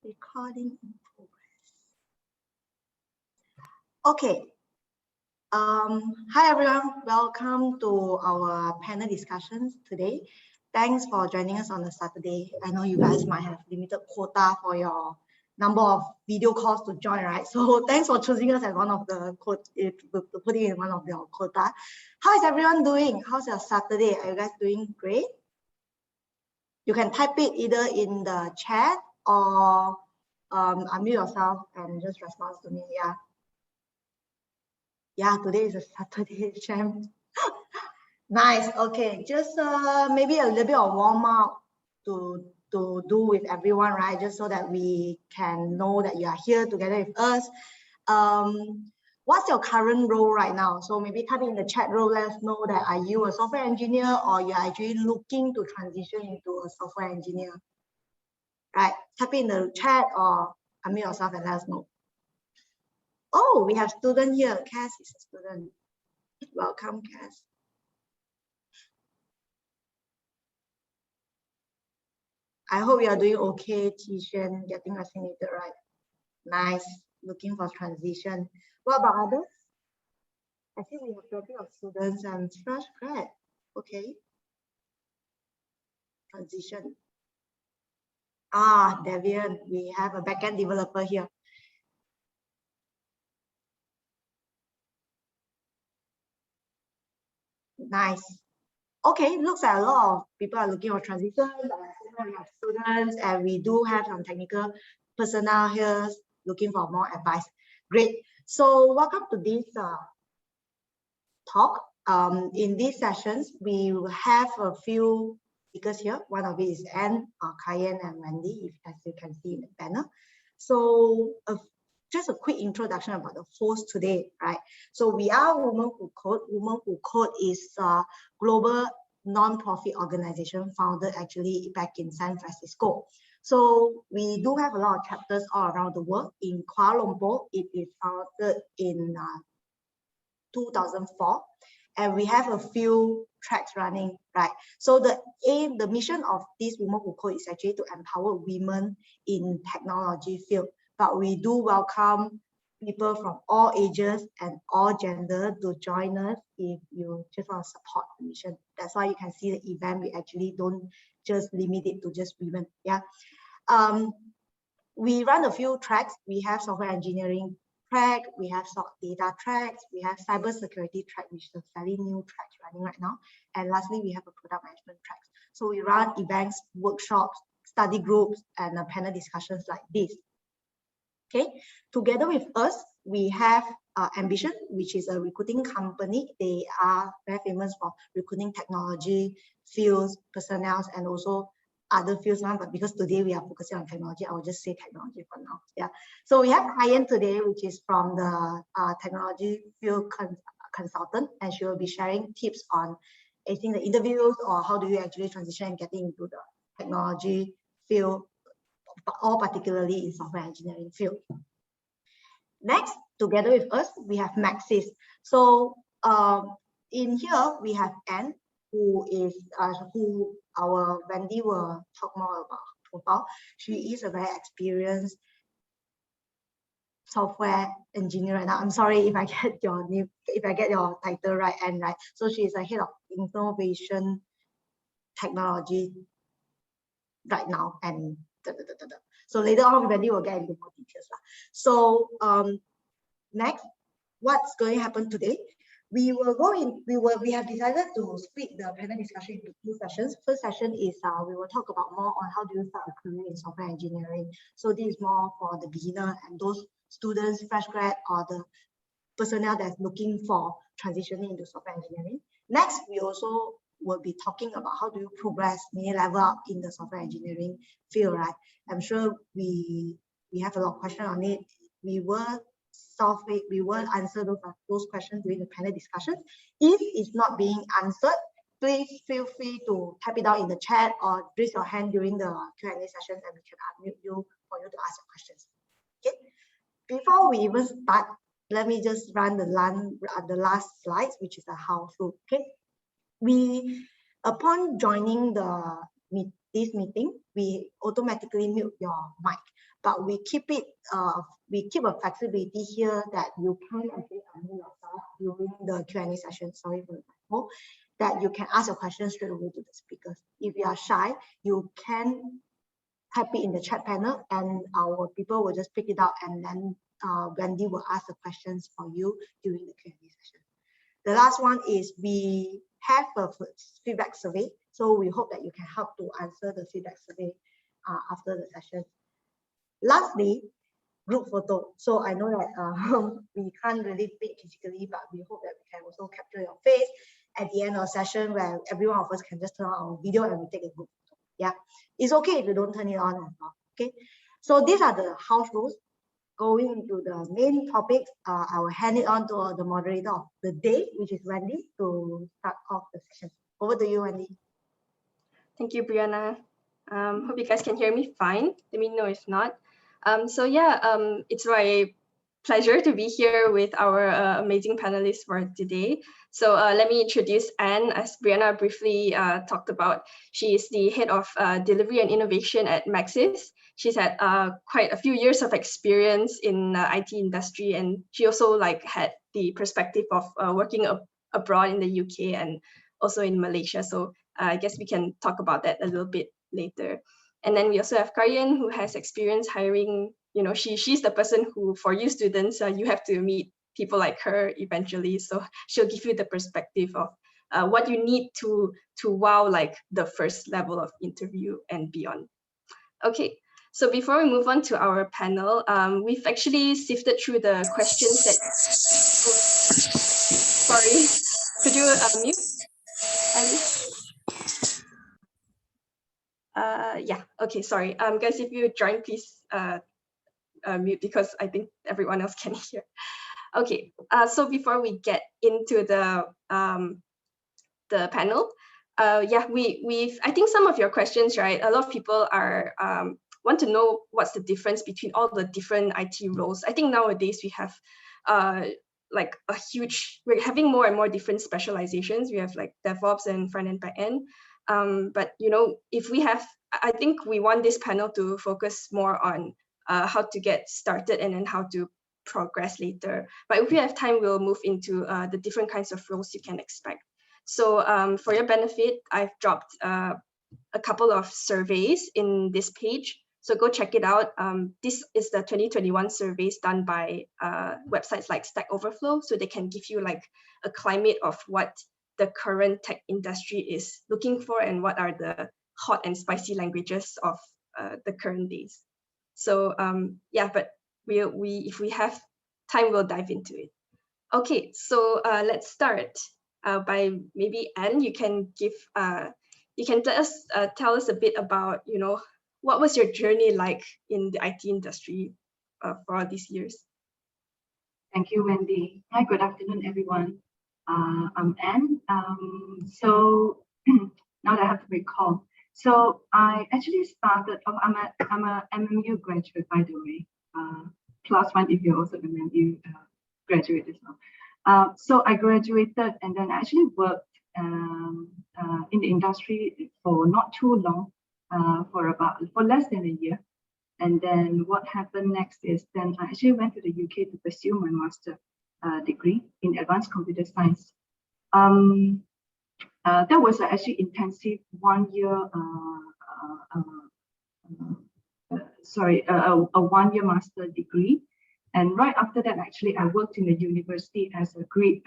Recording in progress. Okay. Hi everyone, welcome to our panel discussions today. Thanks for joining us on a Saturday. I know you guys might have limited quota for your number of video calls to join, right? So thanks for choosing us as one of the putting in one of your quota. How is everyone doing? How's your Saturday? Are you guys doing great? You can type it either in the chat or unmute yourself and just respond to me. Yeah, today is a Saturday, Shem. Nice. Okay, just maybe a little bit of warm up to do with everyone, right? Just so that we can know that you are here together with us. What's your current role right now? So maybe type in the chat row, let us know that are you a software engineer or you're actually looking to transition into a software engineer, right? Type in the chat or unmute yourself and let us know. Oh, we have student here. Cass is a student. Welcome, Cass. I hope you are doing okay, Tishan, getting vaccinated, right? Nice. Looking for transition. What about others? I think we have plenty of students and fresh grad. Okay. Transition. Devian, we have a backend developer here. Nice. Okay, looks like a lot of people are looking for transition. We have students and we do have some technical personnel here looking for more advice. Great. So welcome to this talk. In these sessions, we will have a few speakers here. One of it is Anne, Kar Yen, and Wendy, as you can see in the panel. So just a quick introduction about the host today, right? So we are Women Who Code. Women Who Code is a global non-profit organization founded actually back in San Francisco. So we do have a lot of chapters all around the world. In Kuala Lumpur, it is founded in 2004, and we have a few tracks running, right? So the mission of this Women Who Code is actually to empower women in technology field. But we do welcome people from all ages and all gender to join us if you just want to support the mission. That's why you can see the event. We actually don't just limit it to just women. We run a few tracks. We have software engineering track, we have data tracks, we have cybersecurity track, which is a fairly new track running right now. And lastly, we have a product management track. So we run events, workshops, study groups, and panel discussions like this. Okay, together with us, we have Ambition, which is a recruiting company. They are very famous for recruiting technology fields, personnel, and also other fields now, but because today we are focusing on technology, I will just say technology for now. So we have Kar Yen today, which is from the technology field consultant, and she will be sharing tips on acing the interviews or how do you actually transition and getting into the technology field, or particularly in software engineering field. Next, together with us, we have Maxis. So in here we have Anne, who is who our Wendy will talk more about profile. She is a very experienced software engineer right now. I'm sorry if I get your name, if I get your title right, and right. So she is a head of innovation technology right now, and so later on Wendy will get into more details. So next, what's going to happen today? We have decided to split the panel discussion into two sessions. First session is we will talk about more on how do you start a career in software engineering. So this is more for the beginner and those students, fresh grad, or the personnel that's looking for transitioning into software engineering. Next, we also will be talking about how do you progress, maybe level up in the software engineering field, right? I'm sure we have a lot of questions on it. We will solve it, we will answer those questions during the panel discussions. If it's not being answered, please feel free to type it down in the chat or raise your hand during the Q&A session and we can unmute you for you to ask your questions. Okay. Before we even start, let me just run the last slides, which is a how-to. Okay. Upon joining this meeting, we automatically mute your mic. but we keep it, we keep a flexibility here that you can actually unmute yourself during the Q&A session. Sorry for the typo. That you can ask your questions straight away to the speakers. If you are shy, you can type it in the chat panel, and our people will just pick it up, and then Wendy will ask the questions for you during the Q&A session. The last one is we have a feedback survey, so we hope that you can help to answer the feedback survey after the session. Lastly, group photo. So I know that we can't really meet physically, but we hope that we can also capture your face at the end of the session, where every one of us can just turn on our video and we take a group photo. Yeah, it's okay if you don't turn it on as well. Okay, so these are the house rules. Going into the main topics, I will hand it on to the moderator of the day, which is Wendy, to start off the session. Over to you, Wendy. Thank you, Brianna. Hope you guys can hear me fine. Let me know if not. So yeah, it's my pleasure to be here with our amazing panelists for today. So let me introduce Anne. As Brianna briefly talked about, she is the head of delivery and innovation at Maxis. She's had quite a few years of experience in IT industry, and she also had the perspective of working abroad in the UK and also in Malaysia. So I guess we can talk about that a little bit later. And then we also have Kar Yen, who has experience hiring. You know, she's the person who, for you students, you have to meet people like her eventually. So she'll give you the perspective of what you need to wow the first level of interview and beyond. Okay, so before we move on to our panel, we've actually sifted through the questions that. Oh, sorry, could you mute, Alice? Yeah, okay, sorry. Guys, if you join, please mute, because I think everyone else can hear. Okay, so before we get into the panel, yeah, I think some of your questions, right? A lot of people are want to know what's the difference between all the different IT roles. I think nowadays we have we're having more and more different specializations. We have DevOps and front end, back end. But you know, I think we want this panel to focus more on how to get started and then how to progress later. But if we have time, we'll move into the different kinds of roles you can expect. So for your benefit, I've dropped a couple of surveys in this page. So go check it out. This is the 2021 surveys done by websites like Stack Overflow. So they can give you a climate of what the current tech industry is looking for and what are the hot and spicy languages of the current days. So yeah, but if we have time, we'll dive into it. Okay, so let's start by maybe Anne. You can tell us a bit about, you know, what was your journey like in the IT industry for all these years? Thank you, Wendy. Hi, good afternoon, everyone. I'm Anne. So now that I have to recall. So I actually started, I'm a MMU graduate, by the way, +1 if you're also an MMU graduate as well. So I graduated and then I actually worked in the industry for not too long, for less than a year. And then what happened next is then I actually went to the UK to pursue my master degree in advanced computer science. That was actually intensive 1 year, a 1 year master degree. And right after that, actually, I worked in the university as a grid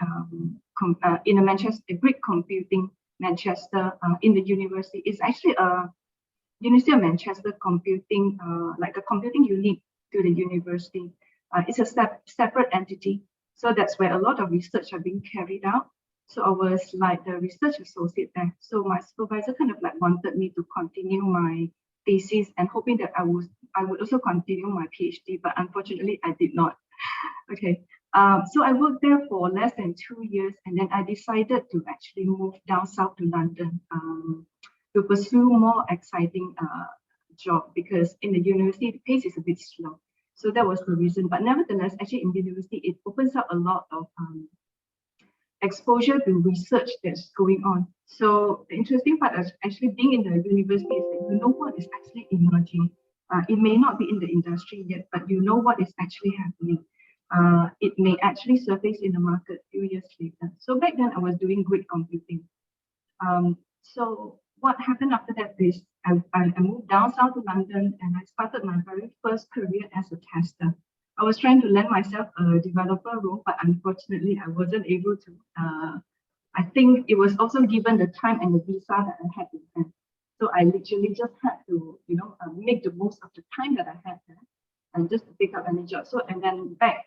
in a grid computing Manchester in the university. It's actually a University of Manchester computing, like a computing unit to the university. It's a separate entity. So that's where a lot of research are being carried out. So I was like the research associate there. So my supervisor kind of wanted me to continue my thesis and hoping that I would also continue my PhD, but unfortunately I did not. Okay, so I worked there for less than 2 years, and then I decided to actually move down south to London to pursue more exciting job, because in the university the pace is a bit slow. So that was the reason. But nevertheless, actually in the university it opens up a lot of exposure to research that's going on. So the interesting part is actually being in the university is that you know what is actually emerging. It may not be in the industry yet, but you know what is actually happening. It may actually surface in the market a few years later. So back then I was doing grid computing. So what happened after that is I moved down south to London and I started my very first career as a tester. I was trying to land myself a developer role, but unfortunately I wasn't able to. I think it was also given the time and the visa that I had in hand. So I literally just had to, make the most of the time that I had there and just to pick up any job. So, and then back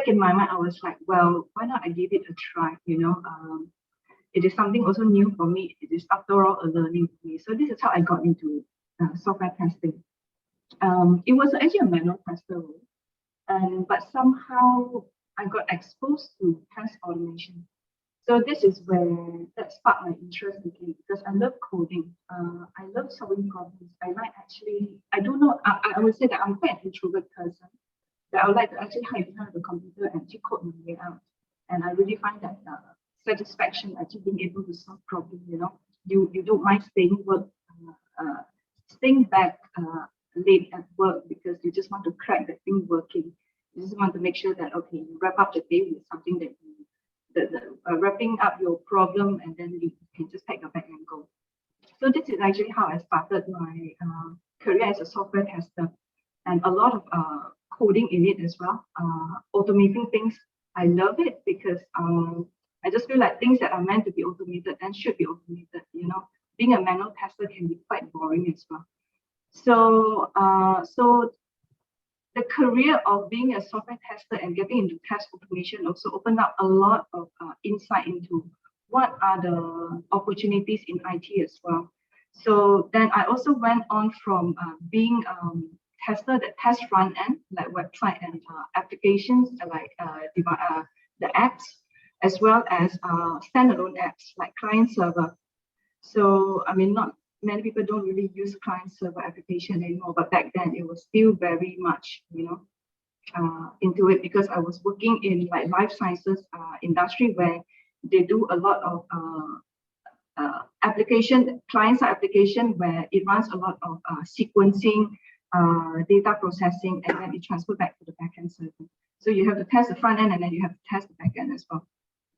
in my mind, I was like, well, why not I give it a try, It is something also new for me. It is after all a learning for me. So this is how I got into software testing. It was actually a manual tester role, but somehow I got exposed to test automation. So this is where that sparked my interest again, because I love coding. I love solving problems. I don't know, I would say that I'm quite an introvert person, that I would like to actually hide behind the computer and actually code my way out. And I really find that satisfaction actually being able to solve problems, you don't mind staying back late at work because you just want to crack the thing working. You just want to make sure that, okay, you wrap up the day with something that wrapping up your problem, and then you can just pack your bag and go. So this is actually how I started my career as a software tester, and a lot of coding in it as well, automating things. I love it because I just feel like things that are meant to be automated and should be automated. Being a manual tester can be quite boring as well. So the career of being a software tester and getting into test automation also opened up a lot of insight into what are the opportunities in IT as well. So then I also went on from being tester that test front end, like website and applications, like the apps, as well as standalone apps like client server. So, I mean, not many people don't really use client server application anymore, but back then it was still very much, into it, because I was working in like life sciences industry where they do a lot of client-side application where it runs a lot of sequencing, data processing, and then it transfers back to the backend server. So you have to test the front end and then you have to test the backend as well.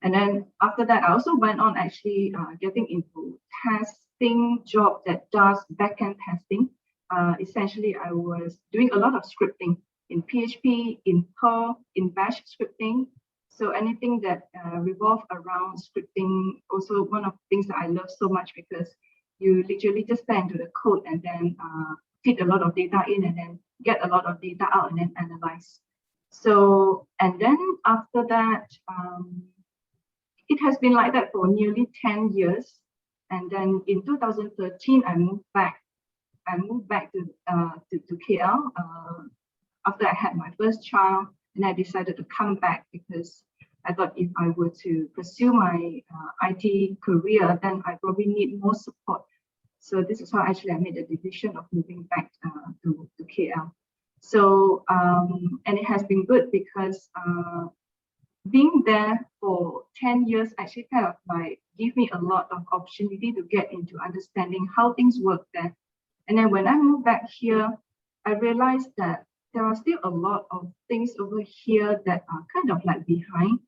And then after that, I also went on actually getting into testing job that does backend testing. Essentially, I was doing a lot of scripting in PHP, in Perl, in Bash scripting. So anything that revolves around scripting, also one of the things that I love so much, because you literally just stare into the code and then feed a lot of data in and then get a lot of data out and then analyze. So, and then after that, it has been like that for nearly 10 years. And then in 2013, I moved back to KL after I had my first child, and I decided to come back because I thought if I were to pursue my IT career, then I probably need more support. So this is how actually I made the decision of moving back to KL. So, and it has been good because being there for 10 years actually kind of like give me a lot of opportunity to get into understanding how things work there. And then when I moved back here, I realized that there are still a lot of things over here that are kind of like behind,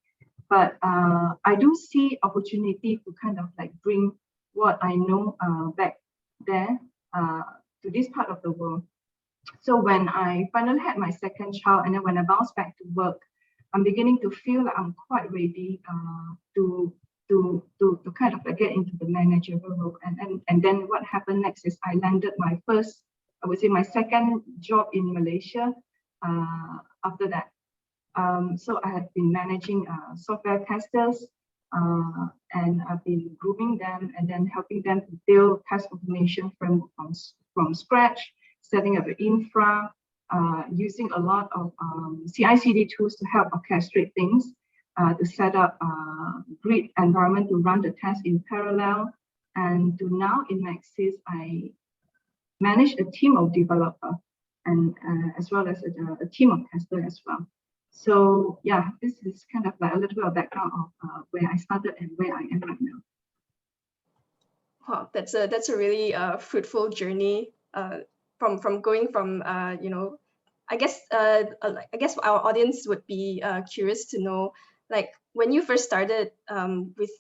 but I do see opportunity to kind of like bring what I know back there to this part of the world. So when I finally had my second child, and then when I bounced back to work, I'm beginning to feel like I'm quite ready to kind of like get into the managerial role. And then what happened next is I landed my first, I would say my second job in Malaysia after that. So I have been managing software testers, and I've been grooming them and then helping them to build test automation from scratch, setting up the infra, using a lot of CI/CD tools to help orchestrate things, to set up grid environment to run the test in parallel. And to now in Maxis, I manage a team of developers and as well as a team of testers as well. So yeah, this is kind of like a little bit of background of where I started and where I am right now. Wow, that's a really fruitful journey from going from you know, I guess our audience would be curious to know, like, when you first started with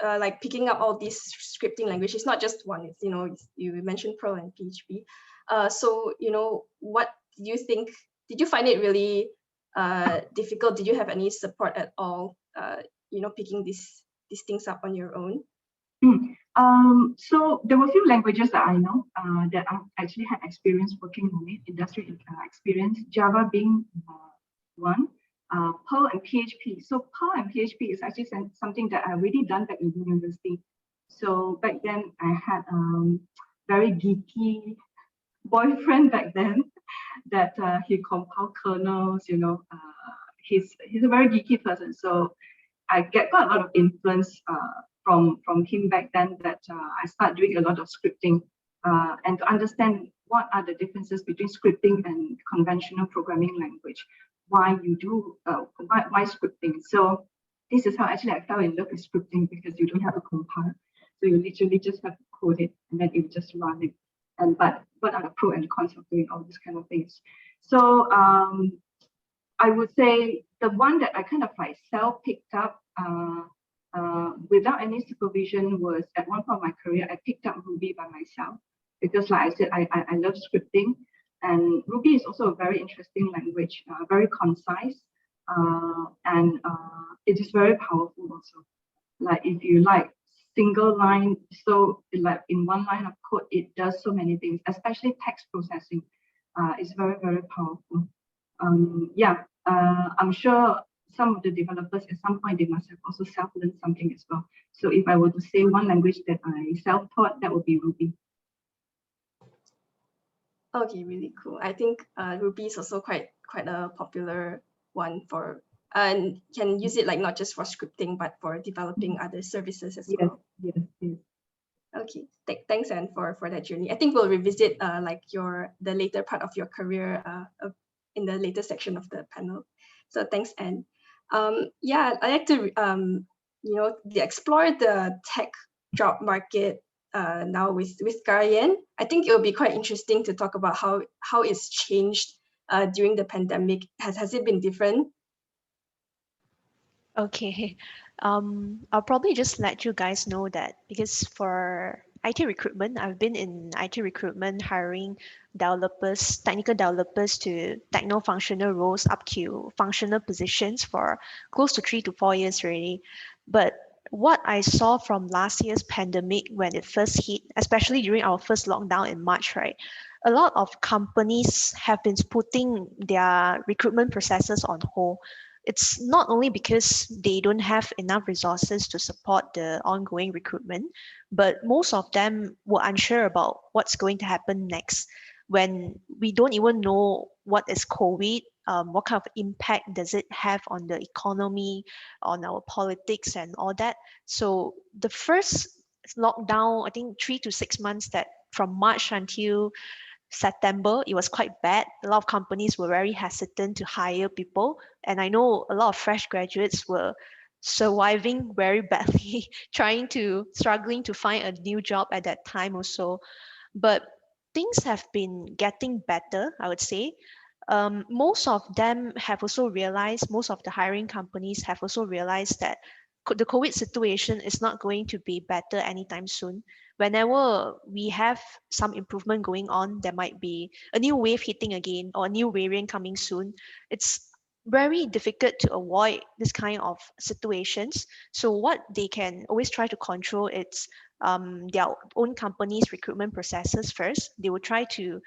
like picking up all these scripting languages, not just one, it's, you know, you mentioned Perl and PHP. So, you know, what do you think? Did you find it really difficult? Did you have any support at all? You know, picking these things up on your own? So there were a few languages that I know that I actually had experience working on it, industry experience, Java being one, Perl and PHP. So Perl and PHP is actually something that I already done back in university. So back then I had very geeky boyfriend back then that he compiled kernels, you know, he's a very geeky person. So I got a lot of influence from him back then, that I started doing a lot of scripting and to understand what are the differences between scripting and conventional programming language, why you do why scripting. So this is how actually I fell in love with scripting, because you don't have a compile, so you literally just have to code it and then you just run it. And but what are the pros and cons of doing all these kind of things? So I would say the one that I kind of like self-picked up without any supervision was, at one point of my career, I picked up Ruby by myself, because like I said, I love scripting, and Ruby is also a very interesting language, very concise, and it is very powerful also. Like if you like single line, so like in one line of code, it does so many things, especially text processing. It's very, very powerful. I'm sure some of the developers at some point, they must have also self-learned something as well. So if I were to say one language that I self-taught, that would be Ruby. Okay, really cool. I think Ruby is also quite a popular one for, and can use it like not just for scripting, but for developing other services as well. Yes. Okay, thanks, Anne, for that journey. I think we'll revisit like the later part of your career in the later section of the panel. So thanks, Anne. Yeah, I'd like to you know, explore the tech job market now with Kar Yen. I think it will be quite interesting to talk about how it's changed during the pandemic. Has it been different? Okay, I'll probably just let you guys know that, because for IT recruitment, I've been in IT recruitment hiring developers, technical developers to techno-functional roles up to functional positions for close to 3 to 4 years already. But what I saw from last year's pandemic when it first hit, especially during our first lockdown in March, right? A lot of companies have been putting their recruitment processes on hold. It's not only because they don't have enough resources to support the ongoing recruitment, but most of them were unsure about what's going to happen next, when we don't even know what is COVID, what kind of impact does it have on the economy, on our politics and all that. So the first lockdown, I think 3 to 6 months, that from March until September, it was quite bad. A lot of companies were very hesitant to hire people. And I know a lot of fresh graduates were surviving very badly, struggling to find a new job at that time also. But things have been getting better, I would say. Most of them have also realized, most of the hiring companies have also realized that the COVID situation is not going to be better anytime soon. Whenever we have some improvement going on, there might be a new wave hitting again or a new variant coming soon. It's very difficult to avoid this kind of situations. So what they can always try to control is their own company's recruitment processes first. They will try to,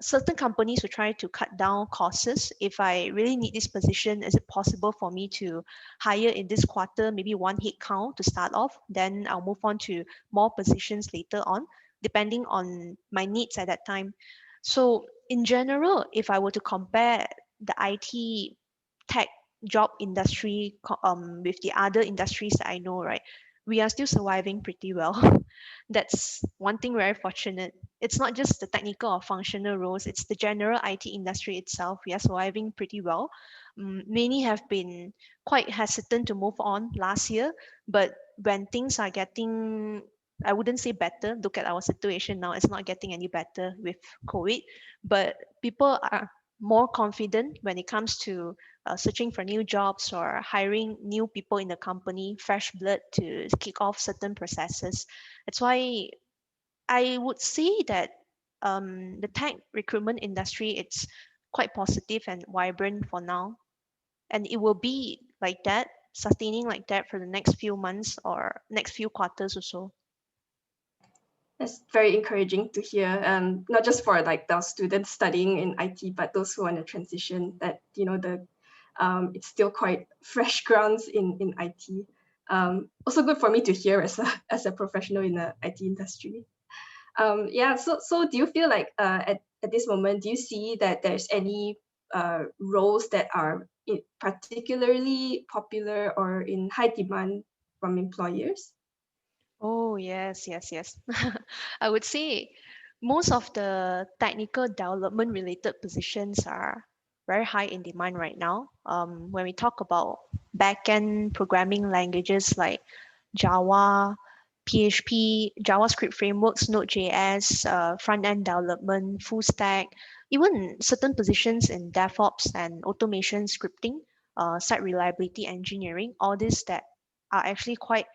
certain companies will try to cut down costs. If I really need this position, is it possible for me to hire in this quarter, maybe one headcount to start off? Then I'll move on to more positions later on, depending on my needs at that time. So in general, if I were to compare the IT tech job industry with the other industries that I know, right, we are still surviving pretty well. That's one thing very fortunate. It's not just the technical or functional roles, it's the general IT industry itself. We are surviving pretty well. Many have been quite hesitant to move on last year, but when things are getting I wouldn't say better. Look at our situation now; it's not getting any better with COVID. But people are more confident when it comes to searching for new jobs or hiring new people in the company, fresh blood to kick off certain processes. That's why I would say that the tech recruitment industry, it's quite positive and vibrant for now, and it will be like that, sustaining like that for the next few months or next few quarters or so. That's very encouraging to hear. Not just for like the students studying in IT, but those who want to transition. That it's still quite fresh grounds in IT. Also good for me to hear as a professional in the IT industry. Yeah. So do you feel like at this moment, do you see that there's any roles that are particularly popular or in high demand from employers? Oh, yes, yes, yes. I would say most of the technical development related positions are very high in demand right now. When we talk about backend programming languages like Java, PHP, JavaScript frameworks, Node.js, front-end development, full stack, even certain positions in DevOps and automation scripting, site reliability engineering, all these that are actually quite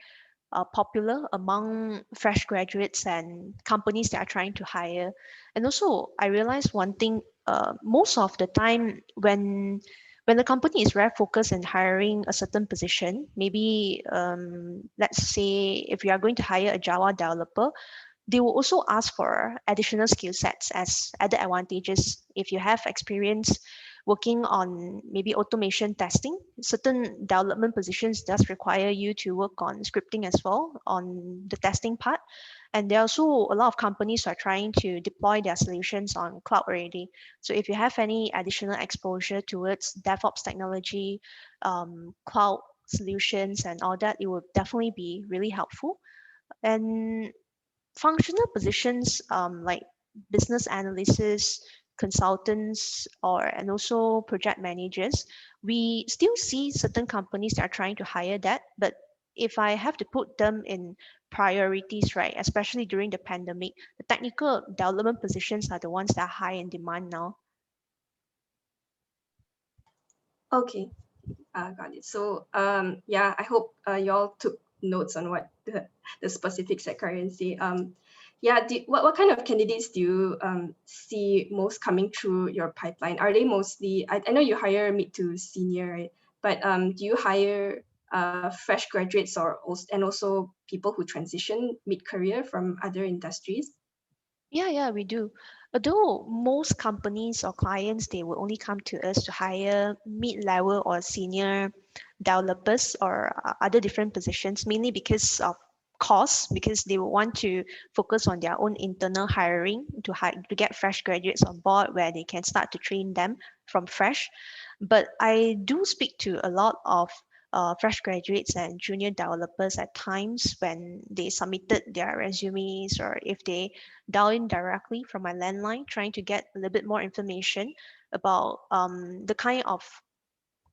popular among fresh graduates and companies that are trying to hire. And also, I realized one thing: most of the time, when the company is very focused in hiring a certain position, maybe let's say if you are going to hire a Java developer, they will also ask for additional skill sets as added advantages. If you have experience working on maybe automation testing, certain development positions does require you to work on scripting as well on the testing part. And there are also a lot of companies who are trying to deploy their solutions on cloud already. So if you have any additional exposure towards DevOps technology, cloud solutions and all that, it will definitely be really helpful. And functional positions like business analysts, consultants, and also project managers, we still see certain companies that are trying to hire that. But if I have to put them in priorities, right, especially during the pandemic, the technical development positions are the ones that are high in demand now. Okay, got it. So yeah, I hope y'all took notes on what the specifics that Kar Yen say. Yeah, what kind of candidates do you see most coming through your pipeline? Are they mostly, I know you hire mid to senior, right? But do you hire fresh graduates and also people who transition mid-career from other industries? Yeah, we do. Although most companies or clients, they will only come to us to hire mid-level or senior developers or other different positions, mainly because of cost, because they will want to focus on their own internal hiring to get fresh graduates on board where they can start to train them from fresh. But I do speak to a lot of fresh graduates and junior developers at times when they submitted their resumes or if they dial in directly from my landline, trying to get a little bit more information about the kind of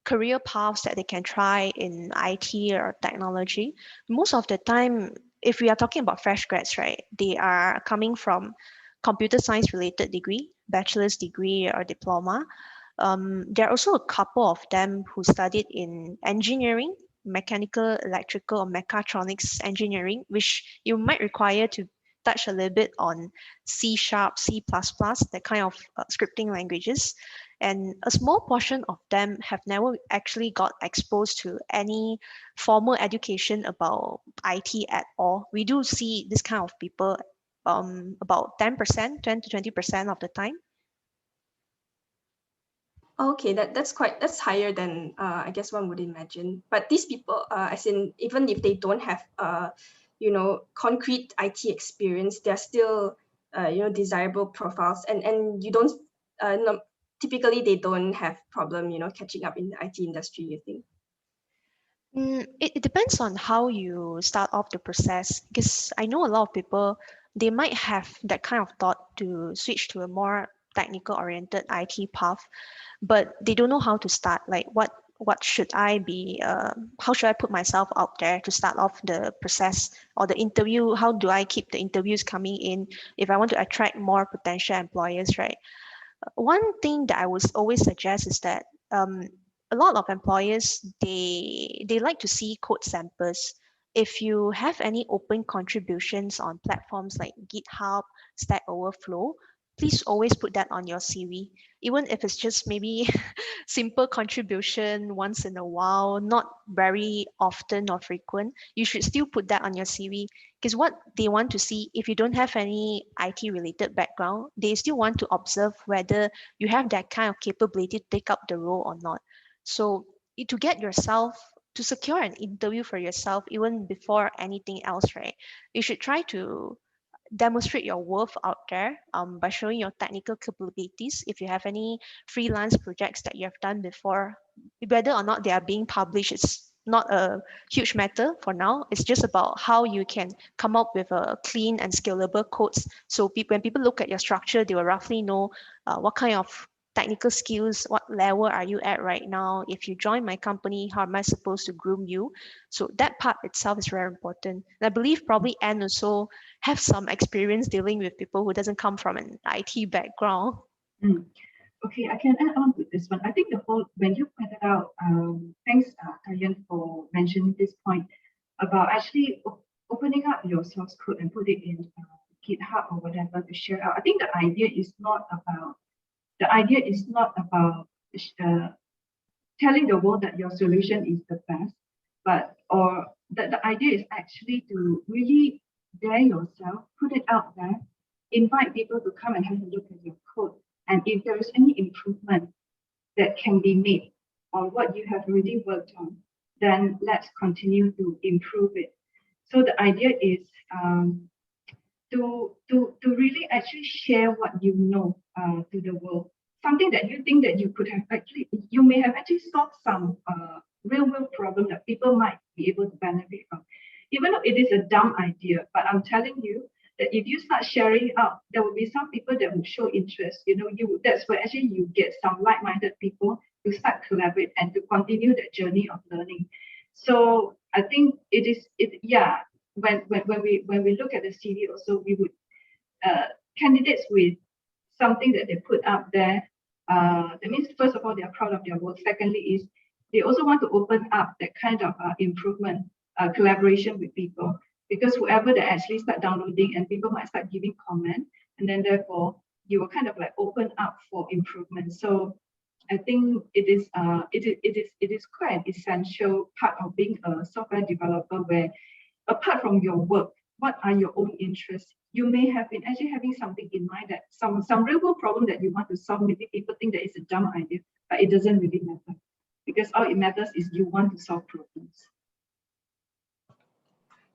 career paths that they can try in IT or technology. Most of the time, if we are talking about fresh grads, right, they are coming from computer science related degree, bachelor's degree or diploma. There are also a couple of them who studied in engineering, mechanical, electrical, or mechatronics engineering, which you might require to touch a little bit on C sharp, C++, that kind of scripting languages. And a small portion of them have never actually got exposed to any formal education about IT at all. We do see this kind of people about 10%, 10 to 20% of the time. Okay, that's higher than I guess one would imagine. But these people, as in even if they don't have concrete IT experience, they're still desirable profiles, and you don't no, typically they don't have problem catching up in the IT industry, you think? It depends on how you start off the process, because I know a lot of people, they might have that kind of thought to switch to a more technical oriented IT path, but they don't know how to start, like what should I be, how should I put myself out there to start off the process or the interview? How do I keep the interviews coming in if I want to attract more potential employers, right? One thing that I would always suggest is that a lot of employers, they like to see code samples. If you have any open contributions on platforms like GitHub, Stack Overflow, please always put that on your CV. Even if it's just maybe simple contribution once in a while, not very often or frequent, you should still put that on your CV. Because what they want to see, if you don't have any IT related background, they still want to observe whether you have that kind of capability to take up the role or not. So to get yourself, to secure an interview for yourself, even before anything else, right, you should try to demonstrate your worth out there by showing your technical capabilities. If you have any freelance projects that you have done before, whether or not they are being published, it's not a huge matter for now. It's just about how you can come up with a clean and scalable codes. So when people look at your structure, they will roughly know what kind of technical skills, what level are you at right now? If you join my company, how am I supposed to groom you? So that part itself is very important. And I believe probably Anne also have some experience dealing with people who doesn't come from an IT background. Okay, I can add on with this one. I think the whole, when you pointed out, thanks, Kar Yen, for mentioning this point about actually opening up your source code and put it in GitHub or whatever to share out. I think the idea is not about telling the world that your solution is the best, but or that the idea is actually to really dare yourself, put it out there, invite people to come and have a look at your code. And if there is any improvement that can be made on what you have already worked on, then let's continue to improve it. So the idea is to really actually share what you know to the world. Something that you think that you could have actually, you may have actually solved some real world problem that people might be able to benefit from. Even though it is a dumb idea, but I'm telling you that if you start sharing it out, there will be some people that will show interest. You know, that's where actually you get some like-minded people to start collaborate and to continue that journey of learning. So I think when we look at the CV also, we would candidates with something that they put up there. That means first of all, they are proud of their work. Secondly, is they also want to open up that kind of improvement, collaboration with people, because whoever they actually start downloading and people might start giving comment, and then therefore you will kind of like open up for improvement. So I think it is quite an essential part of being a software developer, where apart from your work, what are your own interests? You may have been actually having something in mind, that some real world problem that you want to solve. Maybe people think that it's a dumb idea, but it doesn't really matter, because all it matters is you want to solve problems.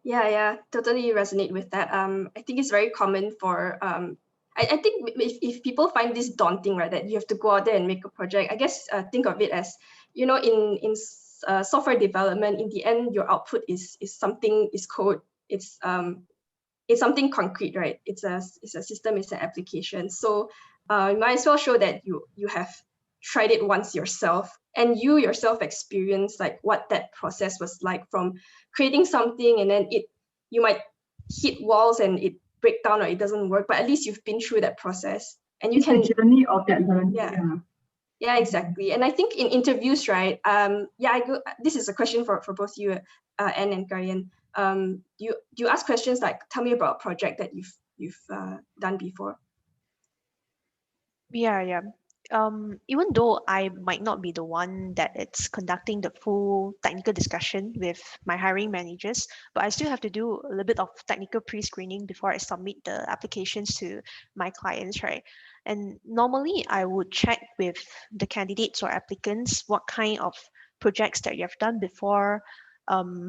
Yeah, totally resonate with that. I think it's very common for I think if people find this daunting, right, that you have to go out there and make a project, I guess think of it as, you know, in software development, in the end, your output is code. It's something concrete, right? It's a system, it's an application. So you might as well show that you have tried it once yourself, and you yourself experience like what that process was like, from creating something and then you might hit walls and it break down or it doesn't work, but at least you've been through that process and you can the journey of that learning. Yeah, exactly. And I think in interviews, right? This is a question for both you, Anne and Kar Yen. You ask questions like, tell me about a project that you've done before. Yeah. Even though I might not be the one that it's conducting the full technical discussion with my hiring managers, but I still have to do a little bit of technical pre-screening before I submit the applications to my clients, right? And normally I would check with the candidates or applicants what kind of projects that you have done before,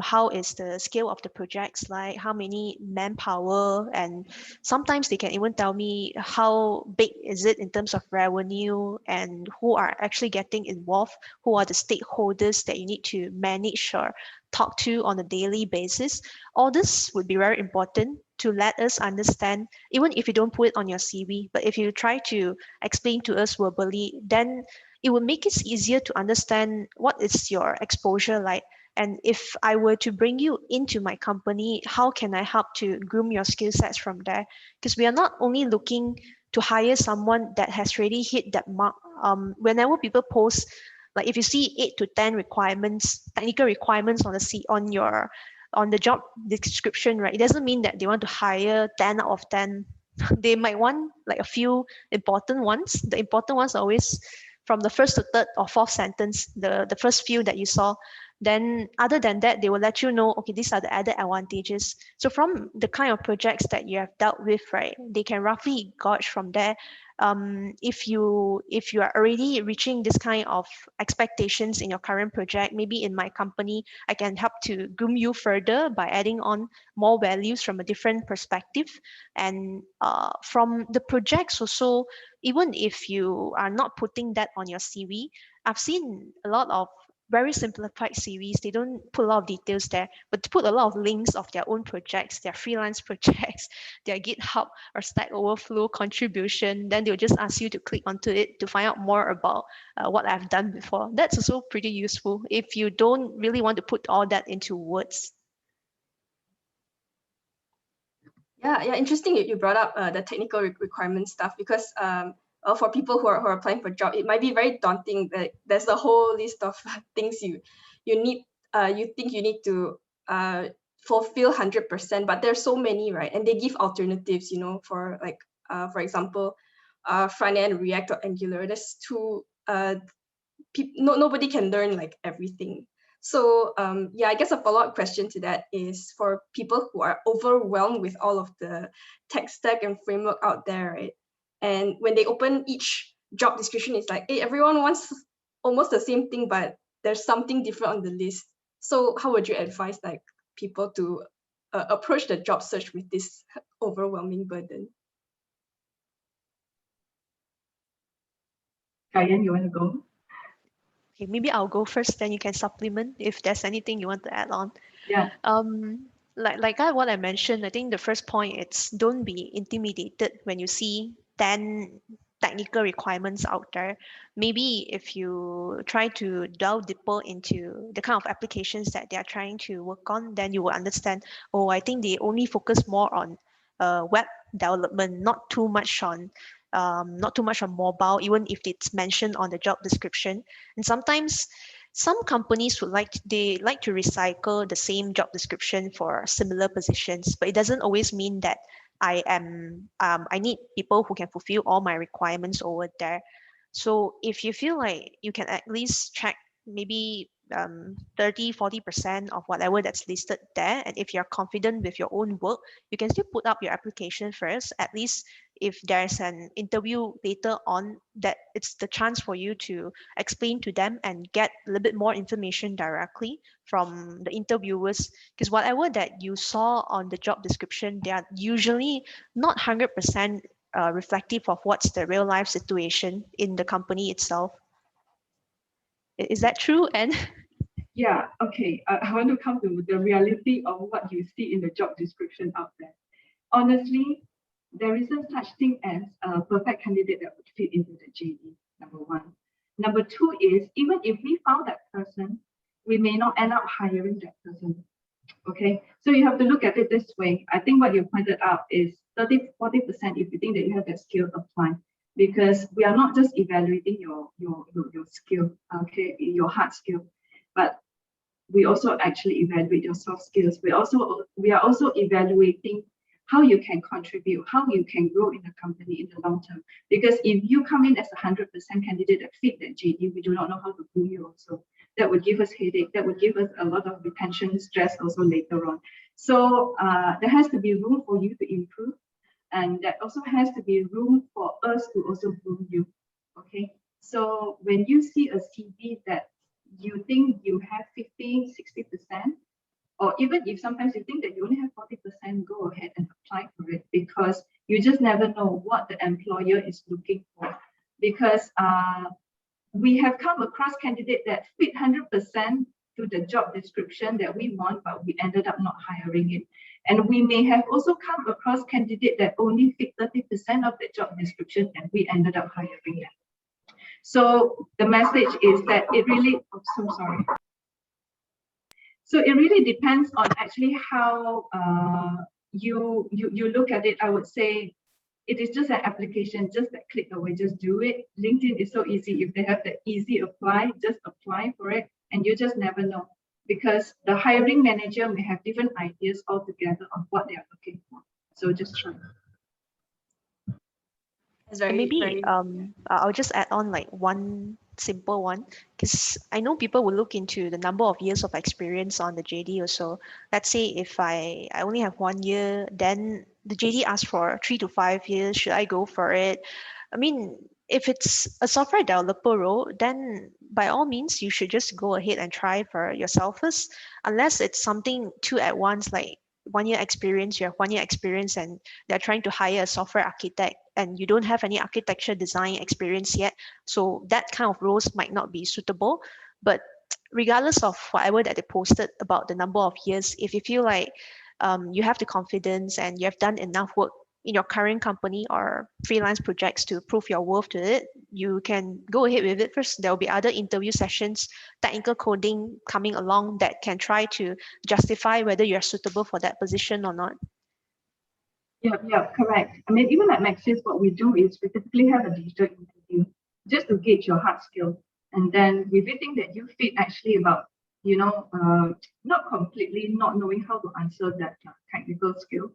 how is the scale of the projects like, how many manpower, and sometimes they can even tell me how big is it in terms of revenue and who are actually getting involved, who are the stakeholders that you need to manage or talk to on a daily basis. All this would be very important to let us understand, even if you don't put it on your CV, but if you try to explain to us verbally, then it will make it easier to understand what is your exposure like. And if I were to bring you into my company, how can I help to groom your skill sets from there? Because we are not only looking to hire someone that has really hit that mark. Whenever people post, like if you see 8 to 10 requirements, technical requirements on the job description, right? It doesn't mean that they want to hire 10 out of 10. They might want like a few important ones. The important ones are always from the first to third or fourth sentence, the first few that you saw. Then other than that, they will let you know, okay, these are the added advantages. So from the kind of projects that you have dealt with, right, they can roughly gauge from there. If you are already reaching this kind of expectations in your current project, maybe in my company, I can help to groom you further by adding on more values from a different perspective. And from the projects also, even if you are not putting that on your CV, I've seen a lot of very simplified series. They don't put a lot of details there, but to put a lot of links of their own projects, their freelance projects, their GitHub or Stack Overflow contribution. Then they'll just ask you to click onto it to find out more about what I've done before. That's also pretty useful if you don't really want to put all that into words. Yeah, interesting. You brought up the technical requirement stuff because for people who are applying for a job, it might be very daunting. That there's a whole list of things you need. You think you need to fulfill 100%, but there's so many, right? And they give alternatives, you know, for like for example, front end React or Angular. There's two. Nobody can learn like everything. So yeah, I guess a follow-up question to that is for people who are overwhelmed with all of the tech stack and framework out there, right? And when they open each job description, it's like, hey, everyone wants almost the same thing, but there's something different on the list. So how would you advise like people to approach the job search with this overwhelming burden? Kayan, you want to go? Okay, maybe I'll go first, then you can supplement if there's anything you want to add on. Yeah. Like what I mentioned, I think the first point is don't be intimidated when you see 10 technical requirements out there. Maybe if you try to delve deeper into the kind of applications that they are trying to work on, then you will understand, oh, I think they only focus more on web development, not too much on mobile, even if it's mentioned on the job description. And sometimes some companies like to recycle the same job description for similar positions, but it doesn't always mean that I need people who can fulfill all my requirements over there. So if you feel like you can at least check maybe 30-40% of whatever that's listed there, and if you're confident with your own work, you can still put up your application first. At least if there's an interview later on, that it's the chance for you to explain to them and get a little bit more information directly from the interviewers, because whatever that you saw on the job description, they are usually not 100% reflective of what's the real life situation in the company itself. Is that true? And yeah, okay. I want to come to the reality of what you see in the job description out there. Honestly, there isn't such thing as a perfect candidate that would fit into the JD, number one. Number two is, even if we found that person, we may not end up hiring that person. Okay, so you have to look at it this way. I think what you pointed out is 30-40% if you think that you have that skill, apply. Because we are not just evaluating your skill, okay, your hard skill, but we also actually evaluate your soft skills. We are also evaluating how you can contribute, how you can grow in the company in the long term. Because if you come in as a 100% candidate that fit that JD, we do not know how to groom you also. That would give us headache. That would give us a lot of retention stress also later on. So there has to be room for you to improve. And that also has to be room for us to also groom you. Okay. So when you see a CV that you think you have 50, 60%, or even if sometimes you think that you only have 40%, go ahead and apply for it, because you just never know what the employer is looking for. Because we have come across candidates that fit 100% to the job description that we want, but we ended up not hiring it. And we may have also come across candidates that only fit 30% of the job description, and we ended up hiring them. So the message is that it really, oh, so sorry. So it really depends on actually how you look at it. I would say it is just an application, just a click away, just do it. LinkedIn is so easy. If they have the easy apply, just apply for it, and you just never know, because the hiring manager may have different ideas altogether of what they are looking for. So just try. It's very, Maybe very, I'll just add on like one simple one, because I know people will look into the number of years of experience on the JD also. Let's say if I only have 1 year, then the JD asks for 3 to 5 years. Should I go for it? I mean, if it's a software developer role, then by all means you should just go ahead and try for yourself first, unless it's something two at once, like 1 year experience, you have 1 year experience, and they're trying to hire a software architect and you don't have any architecture design experience yet. So that kind of roles might not be suitable. But regardless of whatever that they posted about the number of years, if you feel like you have the confidence and you have done enough work in your current company or freelance projects to prove your worth to it, you can go ahead with it first. There will be other interview sessions, technical coding coming along that can try to justify whether you're suitable for that position or not. Yeah, correct. I mean, even at Maxis, what we do is we typically have a digital interview just to gauge your hard skill. And then if we think that you fit actually about, not completely not knowing how to answer that technical skill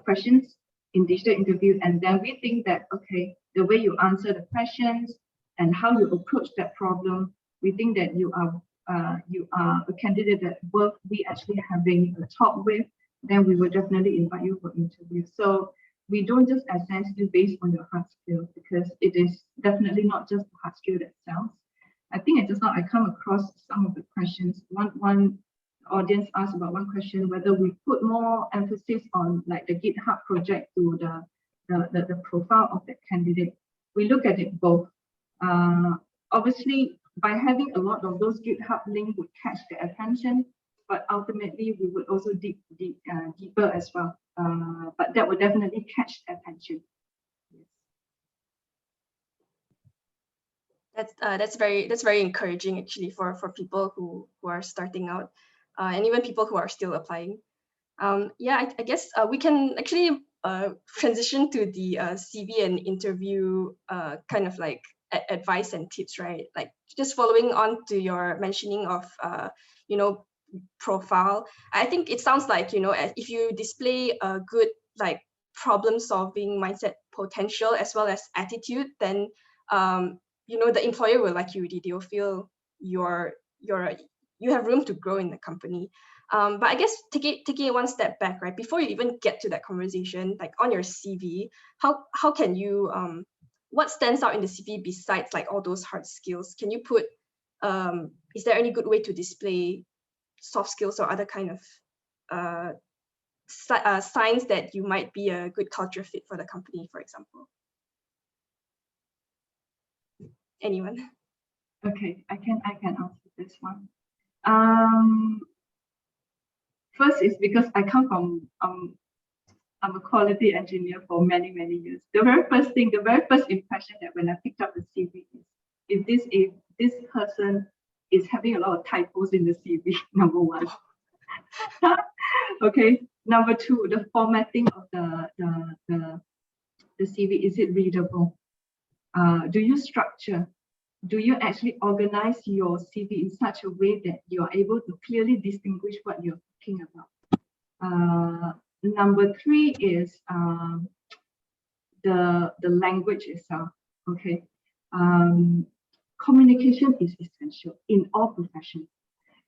questions in digital interview, and then we think that, okay, the way you answer the questions and how you approach that problem, we think that you are a candidate that worth we actually having a talk with, then we will definitely invite you for interview. So we don't just assess you based on your hard skill, because it is definitely not just the hard skill that sells. I think just now I come across some of the questions. One audience asked about one question, whether we put more emphasis on like the GitHub project to the profile of the candidate. We look at it both. Obviously, by having a lot of those GitHub links would catch their attention, but ultimately we would also dig deeper as well. But that would definitely catch attention. that's very encouraging actually for people who are starting out, and even people who are still applying. Yeah, I guess we can actually transition to the CV and interview kind of like advice and tips, right? Like just following on to your mentioning of profile. I think it sounds like, if you display a good like problem solving mindset potential as well as attitude, then the employer will like you already. They'll feel you have room to grow in the company. But I guess taking it one step back, right, before you even get to that conversation, like on your CV, how can you what stands out in the CV besides like all those hard skills? Can you put is there any good way to display soft skills or other kind of signs that you might be a good culture fit for the company, for example? Anyone? Okay, I can answer this one. First is because I come from I'm a quality engineer for many years. The very first impression that when I picked up the CV is if this person is having a lot of typos in the CV, number one. Okay, number two, the formatting of the CV, is it readable? Do you structure? Do you actually organize your CV in such a way that you are able to clearly distinguish what you're talking about? Number three is the language itself. Okay, communication is essential in all professions.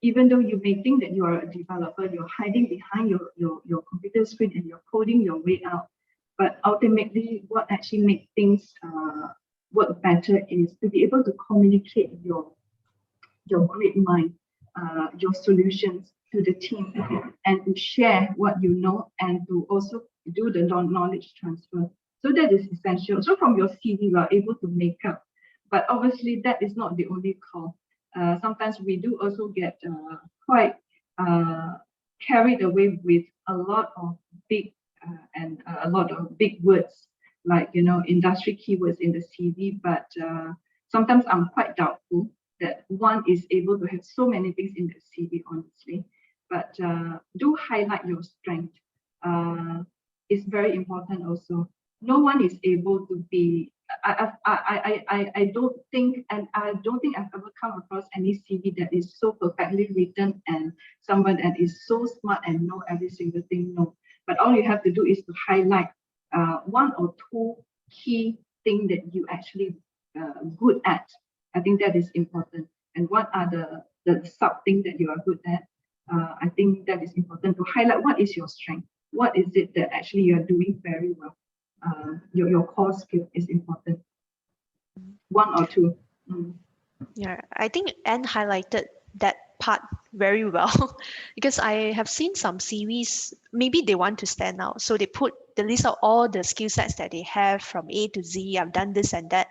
Even though you may think that you are a developer, you're hiding behind your computer screen and you're coding your way out. But ultimately, what actually makes things work better is to be able to communicate your great mind, your solutions to the team, and to share what you know, and to also do the knowledge transfer. So that is essential. So from your CV, you are able to make up. But obviously, that is not the only call. Sometimes we do also get quite carried away with a lot of big a lot of big words, like industry keywords in the CV, but sometimes I'm quite doubtful that one is able to have so many things in the CV, honestly. But do highlight your strength. It's very important also. No one is able to be. I don't think, and I don't think I've ever come across any CV that is so perfectly written and someone that is so smart and know every single thing. No, but all you have to do is to highlight one or two key things that you actually good at. I think that is important. And what are the sub things that you are good at? I think that is important to highlight. What is your strength? What is it that actually you are doing very well? Your core skill is important. One or two. Yeah, I think Anne highlighted that part very well because I have seen some series, maybe they want to stand out. So they list out all the skill sets that they have from A to Z. I've done this and that.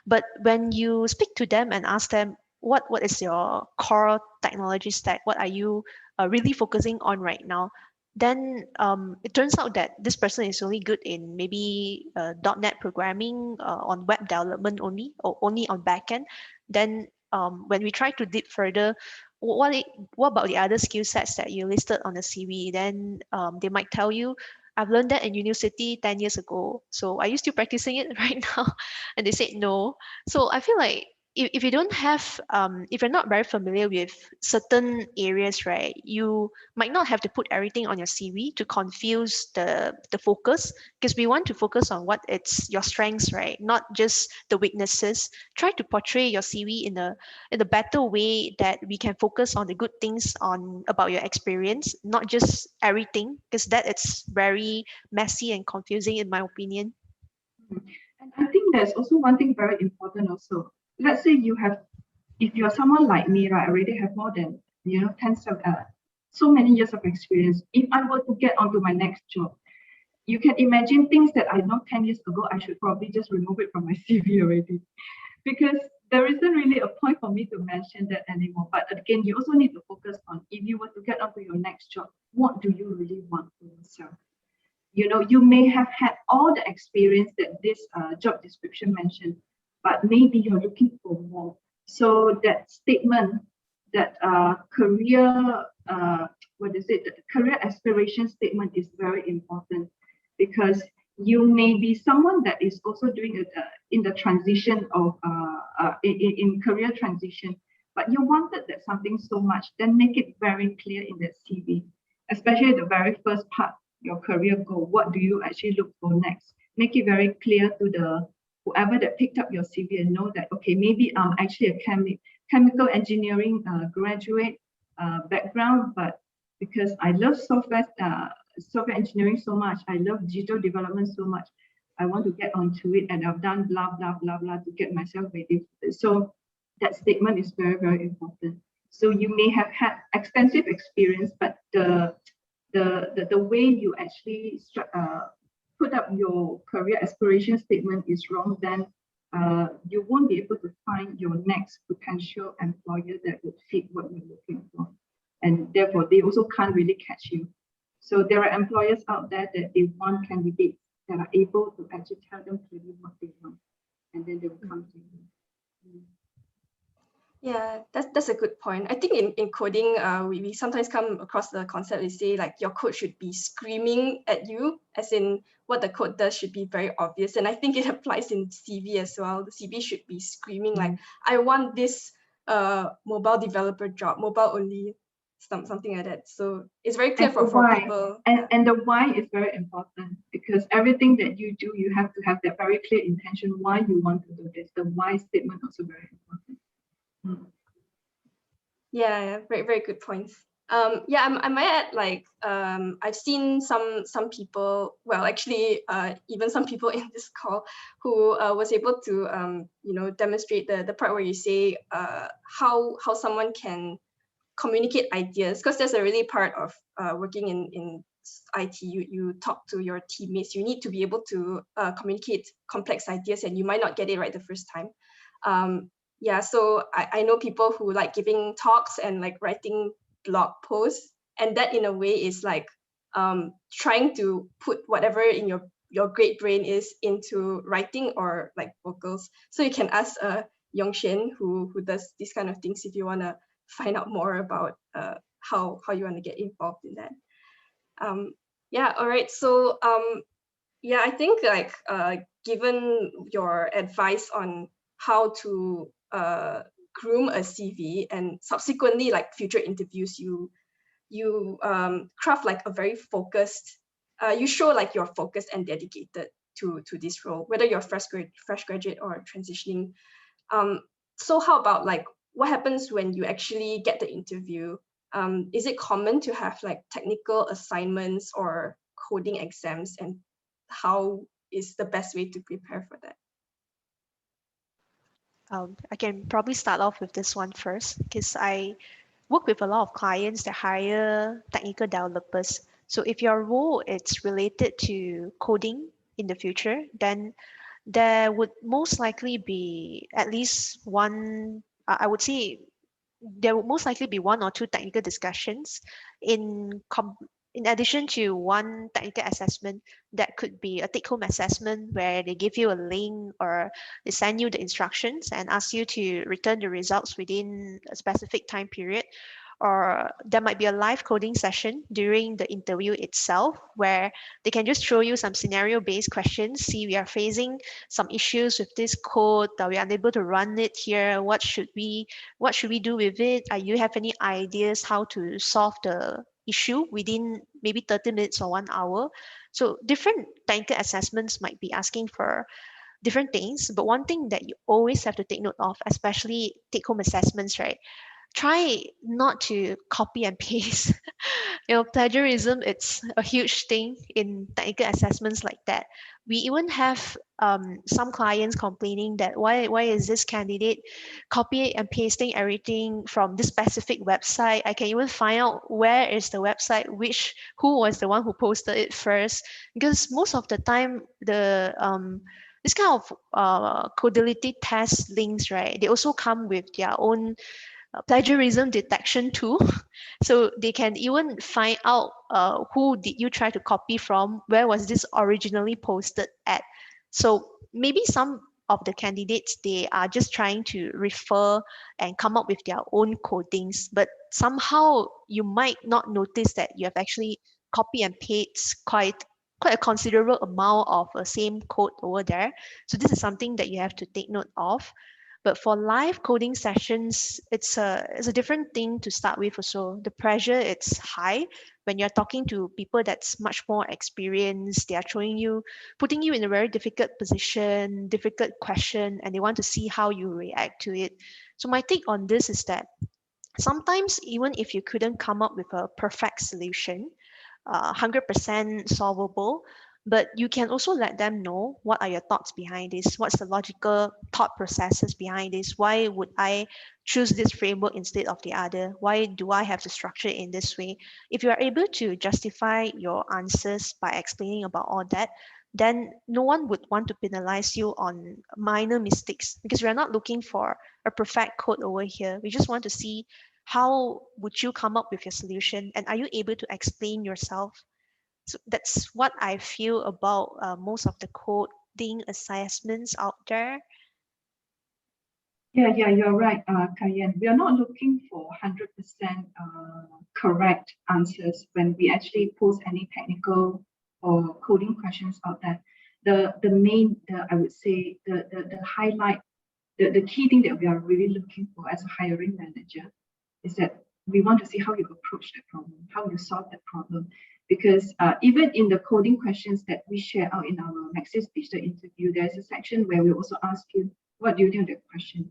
But when you speak to them and ask them, what is your core technology stack? What are you really focusing on right now? Then it turns out that this person is only good in maybe .NET programming on web development only, or only on backend. Then when we try to dig further, what about the other skill sets that you listed on the CV? Then they might tell you, I've learned that in university 10 years ago. So are you still practicing it right now? And they said no. So I feel like if you don't have, if you're not very familiar with certain areas, right, you might not have to put everything on your CV to confuse the focus, because we want to focus on what it's your strengths, right? Not just the weaknesses. Try to portray your CV in a better way that we can focus on the good things about your experience, not just everything, because that it's very messy and confusing in my opinion. And I think there's also one thing very important also. Let's say if you're someone like me, right, I already have more than 10 so many years of experience. If I were to get onto my next job, you can imagine things that I know 10 years ago, I should probably just remove it from my CV already, because there isn't really a point for me to mention that anymore. But again, you also need to focus on, if you were to get onto your next job, what do you really want for yourself? You may have had all the experience that this job description mentioned, but maybe you're looking for more. So that statement, that career, the career aspiration statement is very important, because you may be someone that is also doing it in the transition of in career transition, but you wanted that something so much, then make it very clear in the CV, especially the very first part, your career goal. What do you actually look for next? Make it very clear to the whoever that picked up your CV and know that, okay, maybe I'm actually a chemical engineering graduate background, but because I love software engineering so much, I love digital development so much, I want to get onto it, and I've done blah blah blah blah to get myself ready. So that statement is very, very important. So you may have had extensive experience, but the way you actually put up your career aspiration statement is wrong, then you won't be able to find your next potential employer that would fit what you're looking for. And therefore, they also can't really catch you. So there are employers out there that they want candidates that are able to actually tell them clearly what they want, and then they will come to you. Yeah, that's a good point. I think in coding, we sometimes come across the concept, we say like your code should be screaming at you, as in what the code does should be very obvious. And I think it applies in CV as well. The CV should be screaming like, I want this mobile developer job, mobile only, something like that. So it's very clear for people. And the why is very important, because everything that you do, you have to have that very clear intention why you want to do this. The why statement also very important. Yeah, very, very good points. Yeah, I might add, like, I've seen some people, well, actually, even some people in this call who was able to, demonstrate the part where you say how someone can communicate ideas, because there's a really part of working in IT. You talk to your teammates. You need to be able to communicate complex ideas, and you might not get it right the first time. Yeah, so I know people who like giving talks and like writing blog posts, and that in a way is like trying to put whatever in your great brain is into writing or like vocals. So you can ask Yongshin, who does these kind of things, if you want to find out more about how you want to get involved in that. Yeah, all right. So yeah, I think like given your advice on how to groom a CV and subsequently like future interviews, you craft like a very focused, you show like you're focused and dedicated to this role, whether you're fresh graduate or transitioning. So how about like what happens when you actually get the interview? Is it common to have like technical assignments or coding exams, and how is the best way to prepare for that? I can probably start off with this one first because I work with a lot of clients that hire technical developers. So if your role is related to coding in the future, then there would most likely be at least one, I would say there will most likely be one or two technical discussions in addition to one technical assessment. That could be a take-home assessment where they give you a link or they send you the instructions and ask you to return the results within a specific time period. Or there might be a live coding session during the interview itself where they can just throw you some scenario-based questions. See, we are facing some issues with this code that we are unable to run it here. What should we do with it? You have any ideas how to solve the issue within maybe 30 minutes or 1 hour? So different technical assessments might be asking for different things, but one thing that you always have to take note of, especially take-home assessments, right? Try not to copy and paste. Plagiarism, it's a huge thing in technical assessments like that. We even have some clients complaining that why is this candidate copy and pasting everything from this specific website? I can even find out where is the website, who was the one who posted it first, because most of the time the this kind of codility test links, right, they also come with their own plagiarism detection tool. So they can even find out who did you try to copy from, where was this originally posted at. So maybe some of the candidates, they are just trying to refer and come up with their own codings, but somehow you might not notice that you have actually copy and paste quite a considerable amount of the same code over there. So this is something that you have to take note of. But for live coding sessions, it's a different thing to start with also. The pressure, it's high when you're talking to people that's much more experienced. They are putting you in a very difficult position, difficult question, and they want to see how you react to it. So my take on this is that sometimes even if you couldn't come up with a perfect solution, 100% solvable, but you can also let them know what are your thoughts behind this, what's the logical thought processes behind this, why would I choose this framework instead of the other, why do I have to structure it in this way. If you are able to justify your answers by explaining about all that, then no one would want to penalize you on minor mistakes, because we're not looking for a perfect code over here. We just want to see how would you come up with your solution, and are you able to explain yourself. So that's what I feel about most of the coding assessments out there. Yeah, you're right, Kar Yen. We are not looking for 100% correct answers when we actually post any technical or coding questions out there. I would say the highlight, the key thing that we are really looking for as a hiring manager is that we want to see how you approach that problem, how you solve that problem. Because even in the coding questions that we share out in our Maxis digital interview, there's a section where we also ask you, what do you think of that question?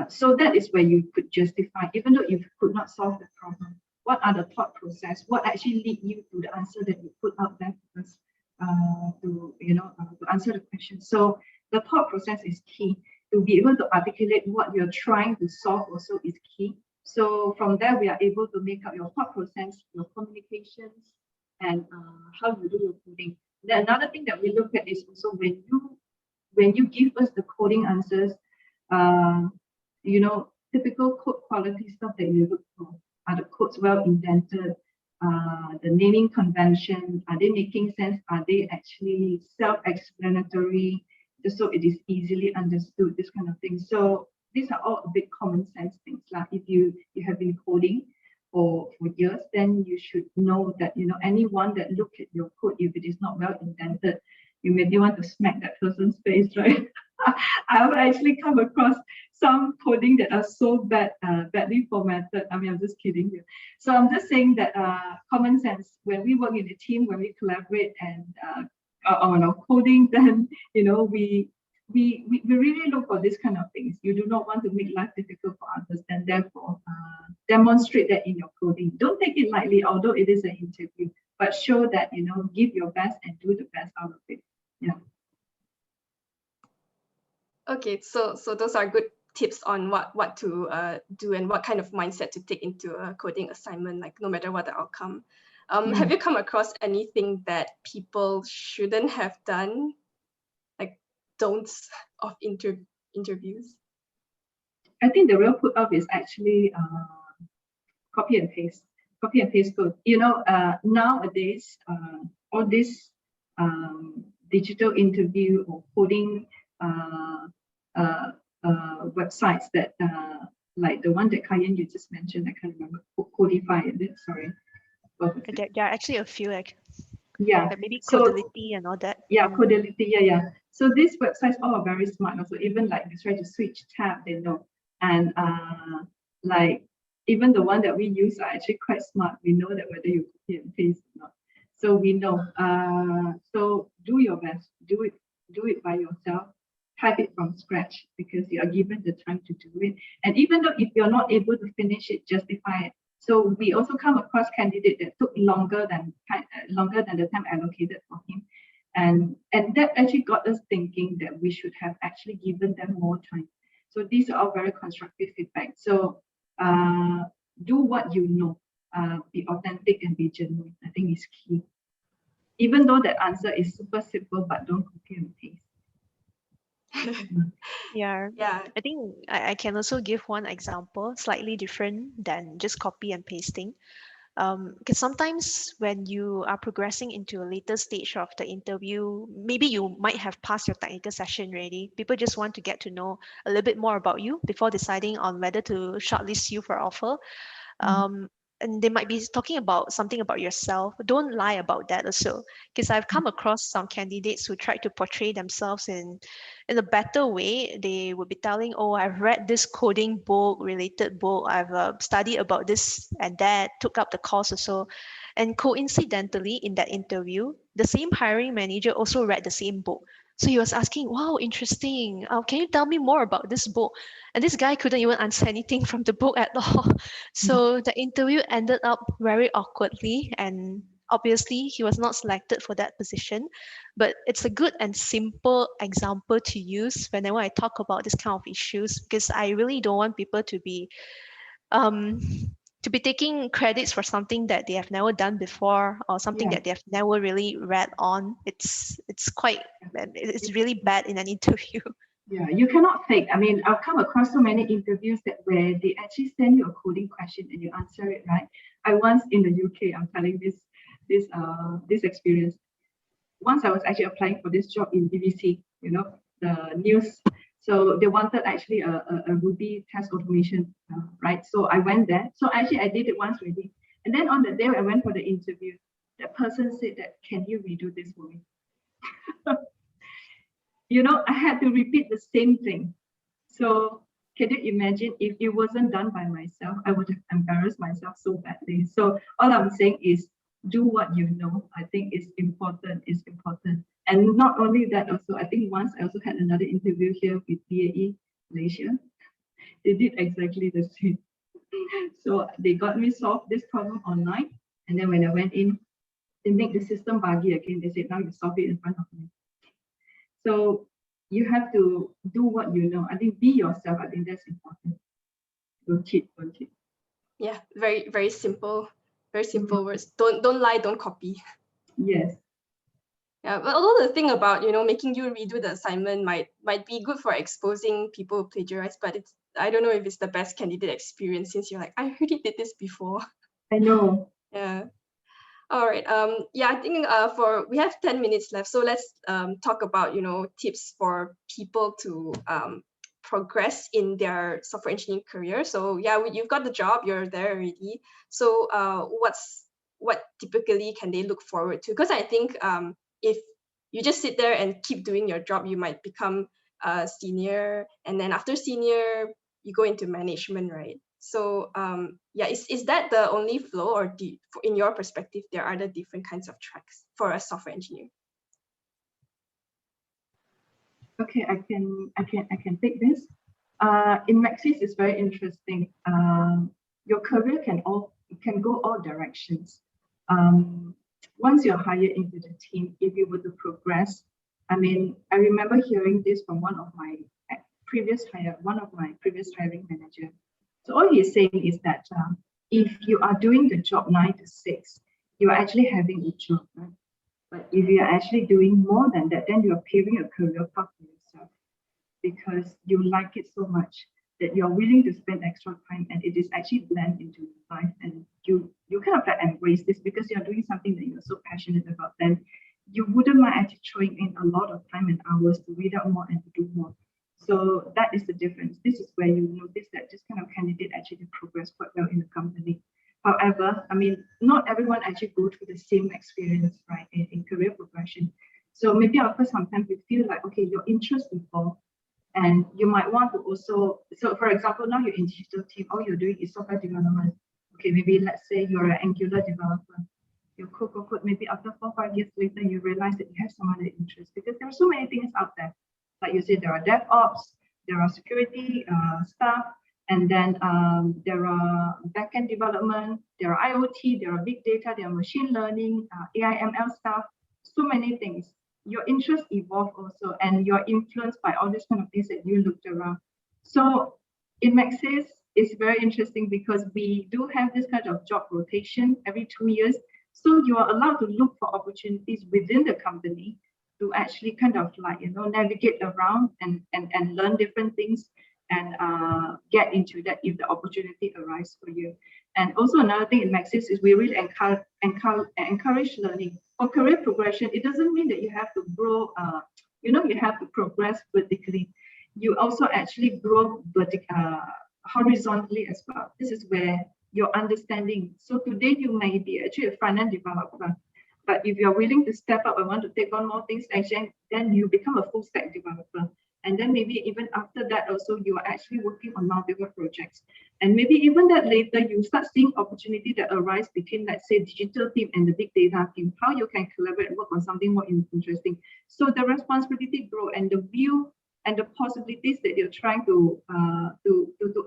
So that is where you could justify, even though you could not solve the problem, what are the thought process, what actually lead you to the answer that you put out there first, to answer the question. So the thought process is key. To be able to articulate what you're trying to solve also is key. So from there, we are able to make up your thought process, your communications, and how you do your coding. Then another thing that we look at is also when you give us the coding answers, typical code quality stuff that you look for. Are the codes well indented? The naming convention, are they making sense? Are they actually self-explanatory? just so it is easily understood, this kind of thing. So these are all a bit common sense things. Like if you have been coding for years, then you should know that, anyone that look at your code, if it is not well indented, you maybe want to smack that person's face, right? I've actually come across some coding that are so badly formatted. I mean, I'm just kidding you. So I'm just saying that common sense, when we work in a team, when we collaborate and on our coding, then we really look for this kind of things. You do not want to make life difficult for others, and therefore demonstrate that in your coding. Don't take it lightly, although it is an interview, but show that give your best and do the best out of it. Yeah. Okay, so those are good tips on what to do and what kind of mindset to take into a coding assignment, like no matter what the outcome. Have you come across anything that people shouldn't have done, like don'ts of interviews? I think the real put off is actually copy and paste code. Nowadays, all this digital interview or coding websites that like the one that Kar Yen you just mentioned, I can't remember, Codify, is it? Sorry. There are actually a few, like Yeah. maybe So, Codility and all that. yeah, Codility, yeah. So these websites all are very smart. Also, even like you try to switch tab, they know. And like even the one that we use are actually quite smart. We know that whether you copy and paste or not. So we know. So do your best. Do it by yourself. Type it from scratch because you are given the time to do it. And even though if you're not able to finish it, justify it. So we also come across candidates that took longer than the time allocated for him. And that actually got us thinking that we should have actually given them more time. So these are all very constructive feedback. So do what you know, be authentic and be genuine. I think is key. Even though that answer is super simple, but don't copy and paste. Yeah. Yeah. I think I can also give one example, slightly different than just copy and pasting. Because sometimes when you are progressing into a later stage of the interview, maybe you might have passed your technical session already. People just want to get to know a little bit more about you before deciding on whether to shortlist you for offer. And they might be talking about something about yourself. Don't lie about that also, because I've come across some candidates who tried to portray themselves in a better way. They would be telling, oh, I've read this coding book, related book, I've studied about this and that, took up the course or so. And coincidentally, in that interview, the same hiring manager also read the same book. So he was asking, wow, interesting. Can you tell me more about this book? And this guy couldn't even answer anything from the book at all. So the interview ended up very awkwardly, and obviously he was not selected for that position. But it's a good and simple example to use whenever I talk about this kind of issues, because I really don't want people to be taking credits for something that they have never done before, or something that they have never really read on. It's really bad in an interview. Yeah, you cannot fake. I mean, I've come across so many interviews where they actually send you a coding question and you answer it right. I once in the UK, I'm telling this experience. Once I was actually applying for this job in BBC, the news. So they wanted actually a Ruby test automation, right? So I went there. So actually I did it once already. And then on the day I went for the interview, that person said that, can you redo this for me? I had to repeat the same thing. So can you imagine if it wasn't done by myself, I would have embarrassed myself so badly. So all I'm saying is do what you know. I think it's important. And not only that, also, I think once I also had another interview here with BAE Malaysia. They did exactly the same. So they got me solve this problem online. And then when I went in, they make the system buggy again. They said, now you solve it in front of me. So you have to do what you know. I think be yourself. I think that's important. Don't cheat. Yeah, very, very simple. Very simple words. Don't lie, don't copy. Yes. Yeah, but although the thing about making you redo the assignment might be good for exposing people who plagiarize, but I don't know if it's the best candidate experience, since you're like, I already did this before. I know. Yeah. All right. Yeah, I think we have 10 minutes left, so let's talk about tips for people to progress in their software engineering career. So yeah, you've got the job, you're there already. So what typically can they look forward to? Because I think if you just sit there and keep doing your job, you might become a senior, and then after senior, you go into management, right? So yeah, is that the only flow, or in your perspective, there are the different kinds of tracks for a software engineer? Okay, I can take this. In Maxis, it's very interesting. Your career can go all directions. Once you're hired into the team, if you were to progress, I mean, I remember hearing this from one of my previous hiring manager. So all he's saying is that if you are doing the job 9 to 6, you are actually having a job, right? But if you are actually doing more than that, then you are paving a career path for yourself because you like it so much that you're willing to spend extra time, and it is actually blend into your life, and you kind of like embrace this because you're doing something that you're so passionate about. Then you wouldn't mind actually throwing in a lot of time and hours to read out more and to do more. So that is the difference. This is where you notice that this kind of candidate actually progress quite well in the company. However, I mean, not everyone actually go through the same experience, right, in career progression. So maybe at first sometimes we feel like, okay, your interest evolve, and you might want to also, so for example, now you're in digital team, all you're doing is software development. Okay, maybe let's say you're an Angular developer. You code, maybe after 4 or 5 years later, you realize that you have some other interests because there are so many things out there. Like you said, there are DevOps, there are security stuff, and then there are backend development, there are IoT, there are big data, there are machine learning, AI, ML stuff, so many things. Your interests evolve also, and you're influenced by all these kind of things that you looked around. So in Maxis, it's very interesting because we do have this kind of job rotation every 2 years. So you are allowed to look for opportunities within the company to actually kind of like, navigate around and learn different things and get into that if the opportunity arises for you. And also another thing in Maxis is we really encourage learning. For career progression, it doesn't mean that you have to grow, you have to progress vertically. You also actually grow horizontally as well. This is where your understanding. So today you may be actually a front-end developer, but if you're willing to step up and want to take on more things, then you become a full stack developer. And then maybe even after that also, you are actually working on multiple projects. And maybe even that later, you start seeing opportunity that arise between, let's say, digital team and the big data team, how you can collaborate and work on something more interesting. So the responsibility grow and the view and the possibilities that you're trying to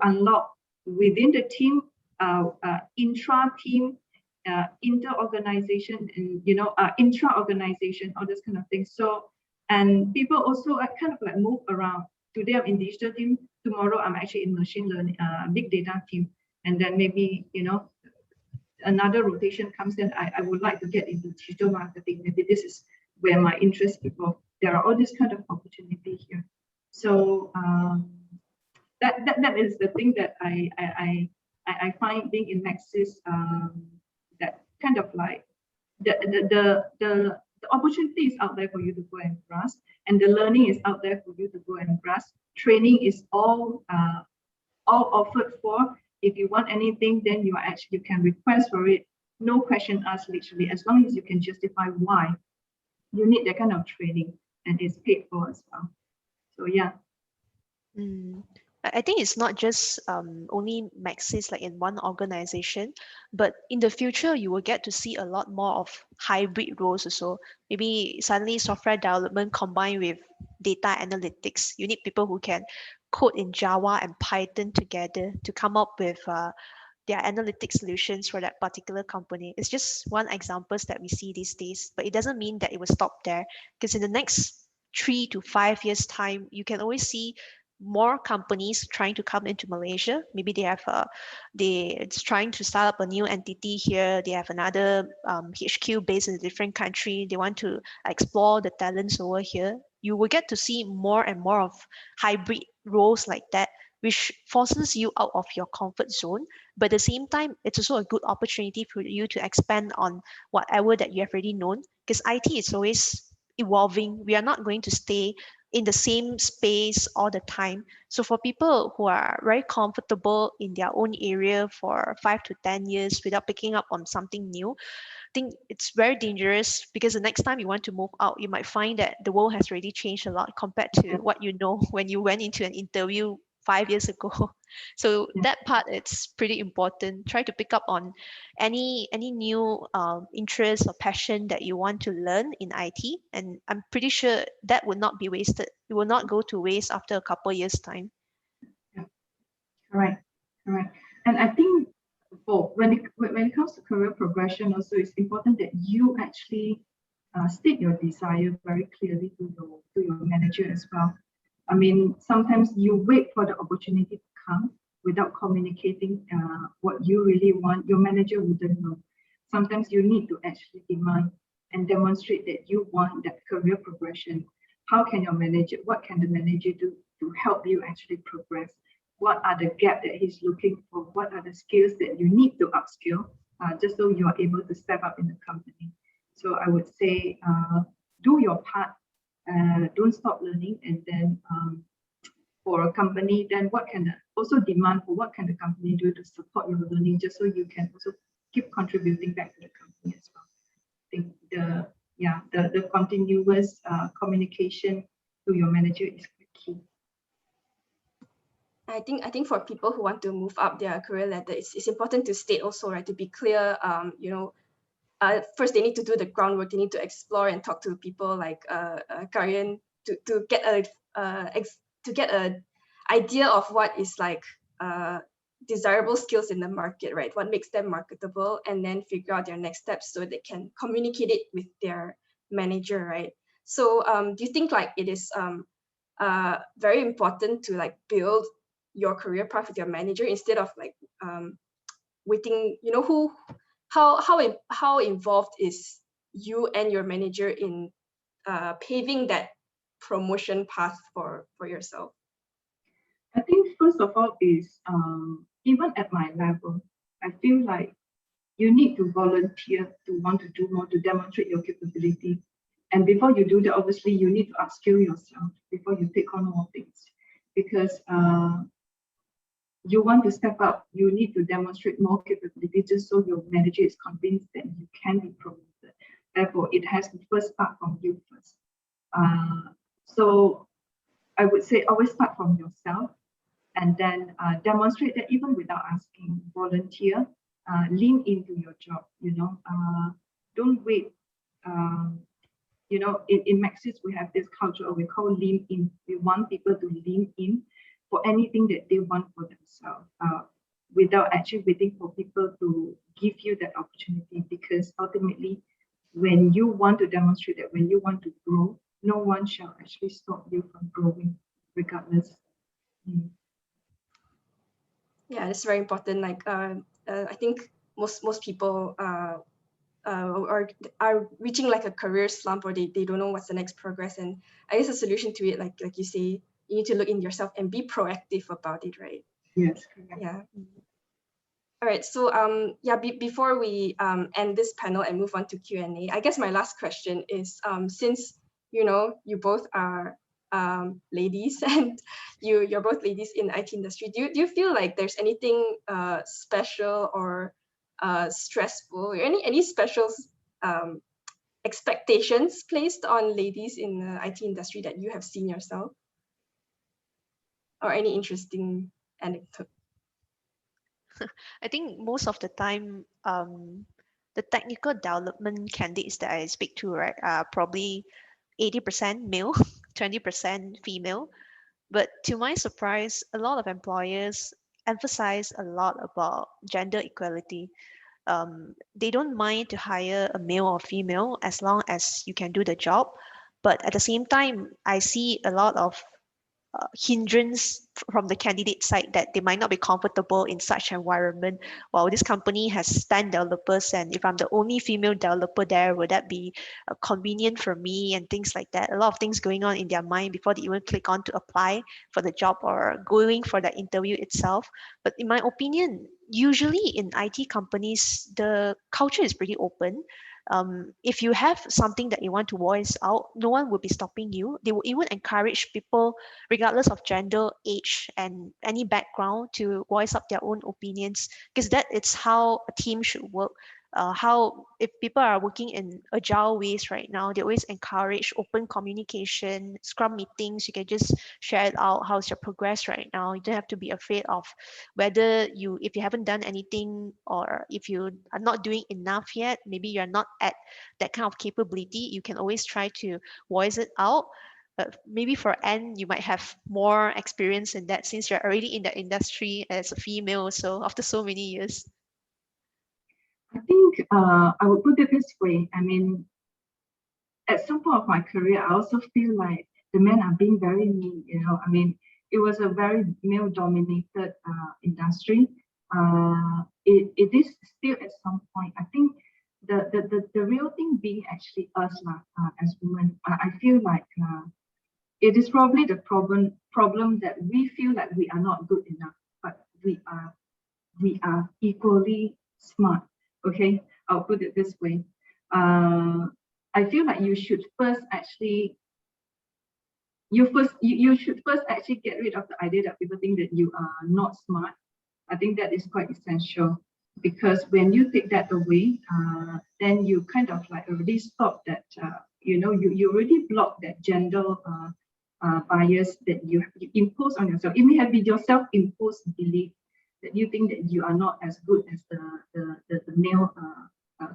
unlock within the team, intra-team, inter-organization, and intra-organization, all this kind of thing. So, and people also kind of like move around. Today I'm in digital team, tomorrow I'm actually in machine learning, big data team, and then maybe another rotation comes in. I would like to get into digital marketing. Maybe this is where my interest evolve. There are all these kind of opportunity here. So that is the thing that I find being in Maxis, that kind of like the opportunity is out there for you to go and grasp, and the learning is out there for you to go and grasp. Training is all offered for. If you want anything, then you can request for it. No question asked, literally, as long as you can justify why you need that kind of training, and it's paid for as well. So yeah. I think it's not just only Maxis like in one organization, but in the future you will get to see a lot more of hybrid roles also. Maybe suddenly software development combined with data analytics. You need people who can code in Java and Python together to come up with their analytic solutions for that particular company. It's just one examples that we see these days, but it doesn't mean that it will stop there, because in the next 3 to 5 years time, you can always see more companies trying to come into Malaysia. Maybe they have they're trying to start up a new entity here. They have another HQ based in a different country. They want to explore the talents over here. You will get to see more and more of hybrid roles like that, which forces you out of your comfort zone. But at the same time, it's also a good opportunity for you to expand on whatever that you have already known, because IT is always evolving. We are not going to stay in the same space all the time. So for people who are very comfortable in their own area for 5 to 10 years without picking up on something new, I think it's very dangerous, because the next time you want to move out, you might find that the world has already changed a lot compared to what you know when you went into an interview 5 years ago. So that part, it's pretty important. Try to pick up on any new interest or passion that you want to learn in IT, and I'm pretty sure that would not be wasted. It will not go to waste after a couple years time. Yeah. Correct. Correct. And I think when it comes to career progression, also it's important that you actually state your desire very clearly to your manager as well. I mean, sometimes you wait for the opportunity to come without communicating what you really want. Your manager wouldn't know. Sometimes you need to actually demand and demonstrate that you want that career progression. What can the manager do to help you actually progress? What are the gaps that he's looking for? What are the skills that you need to upskill just so you are able to step up in the company? So I would say do your part, don't stop learning, and then for a company, then what can the company do to support your learning, just so you can also keep contributing back to the company as well. I think the continuous communication to your manager is key. I think for people who want to move up their career ladder, it's important to state also, right, to be clear, first they need to do the groundwork. They need to explore and talk to people like Kar Yen to get a idea of what is like desirable skills in the market, right? What makes them marketable, and then figure out their next steps so they can communicate it with their manager, right? So do you think like it is very important to like build your career path with your manager instead of like waiting, how involved is you and your manager in paving that promotion path for yourself? I think first of all is even at my level, I feel like you need to volunteer to want to do more, to demonstrate your capability. And before you do that, obviously you need to upskill yourself before you take on more things, because you want to step up, you need to demonstrate more capability just so your manager is convinced that you can be promoted. Therefore, it has to first start from you first. So I would say always start from yourself, and then demonstrate that even without asking, volunteer, lean into your job, don't wait. In Maxis, we have this culture we call lean in. We want people to lean in for anything that they want for themselves, without actually waiting for people to give you that opportunity. Because ultimately, when you want to demonstrate that, when you want to grow, no one shall actually stop you from growing, regardless. Yeah, it's very important. Like I think most people are reaching like a career slump, or they don't know what's the next progress. And I guess the solution to it, like you say, you need to look in yourself and be proactive about it, right? Yes, correct. Yeah. All right. So before we end this panel and move on to Q&A, I guess my last question is, since you both are ladies and you're both ladies in the IT industry, do you feel like there's anything special or stressful, or any special expectations placed on ladies in the IT industry that you have seen yourself, or any interesting anecdote? I think most of the time, the technical development candidates that I speak to, right, are probably 80% male, 20% female. But to my surprise, a lot of employers emphasize a lot about gender equality. They don't mind to hire a male or female as long as you can do the job. But at the same time, I see a lot of hindrance from the candidate side that they might not be comfortable in such environment. While this company has 10 developers, and if I'm the only female developer there, would that be convenient for me and things like that? A lot of things going on in their mind before they even click on to apply for the job or going for the interview itself. But in my opinion, usually in IT companies, the culture is pretty open. If you have something that you want to voice out, no one will be stopping you. They will even encourage people, regardless of gender, age, and any background, to voice up their own opinions, because that is how a team should work. How if people are working in agile ways right now, they always encourage open communication, scrum meetings. You can just share it out. How's your progress right now? You don't have to be afraid of whether if you haven't done anything, or if you are not doing enough yet, maybe you're not at that kind of capability. You can always try to voice it out. But maybe for Anne, you might have more experience in that since you're already in the industry as a female, so after so many years. I think I would put it this way. I mean, at some point of my career, I also feel like the men are being very mean. I mean, it was a very male-dominated industry. It is still at some point. I think the real thing being actually us as women. I feel like it is probably the problem that we feel like we are not good enough, but we are equally smart. Okay, I'll put it this way. I feel like you should first actually you should first actually get rid of the idea that people think that you are not smart. I think that is quite essential, because when you take that away, then you kind of like already stop that. You already block that gender bias that you impose on yourself. It may have been your self-imposed belief that you think that you are not as good as the male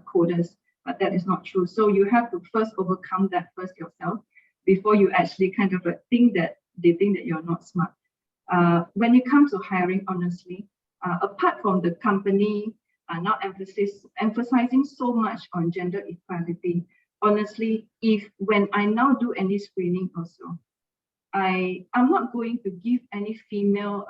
coders, but that is not true. So you have to first overcome that first yourself before you actually kind of like think that they think that you're not smart. When it comes to hiring, honestly, apart from the company now emphasizing so much on gender equality, honestly, when I now do any screening also, I'm not going to give any female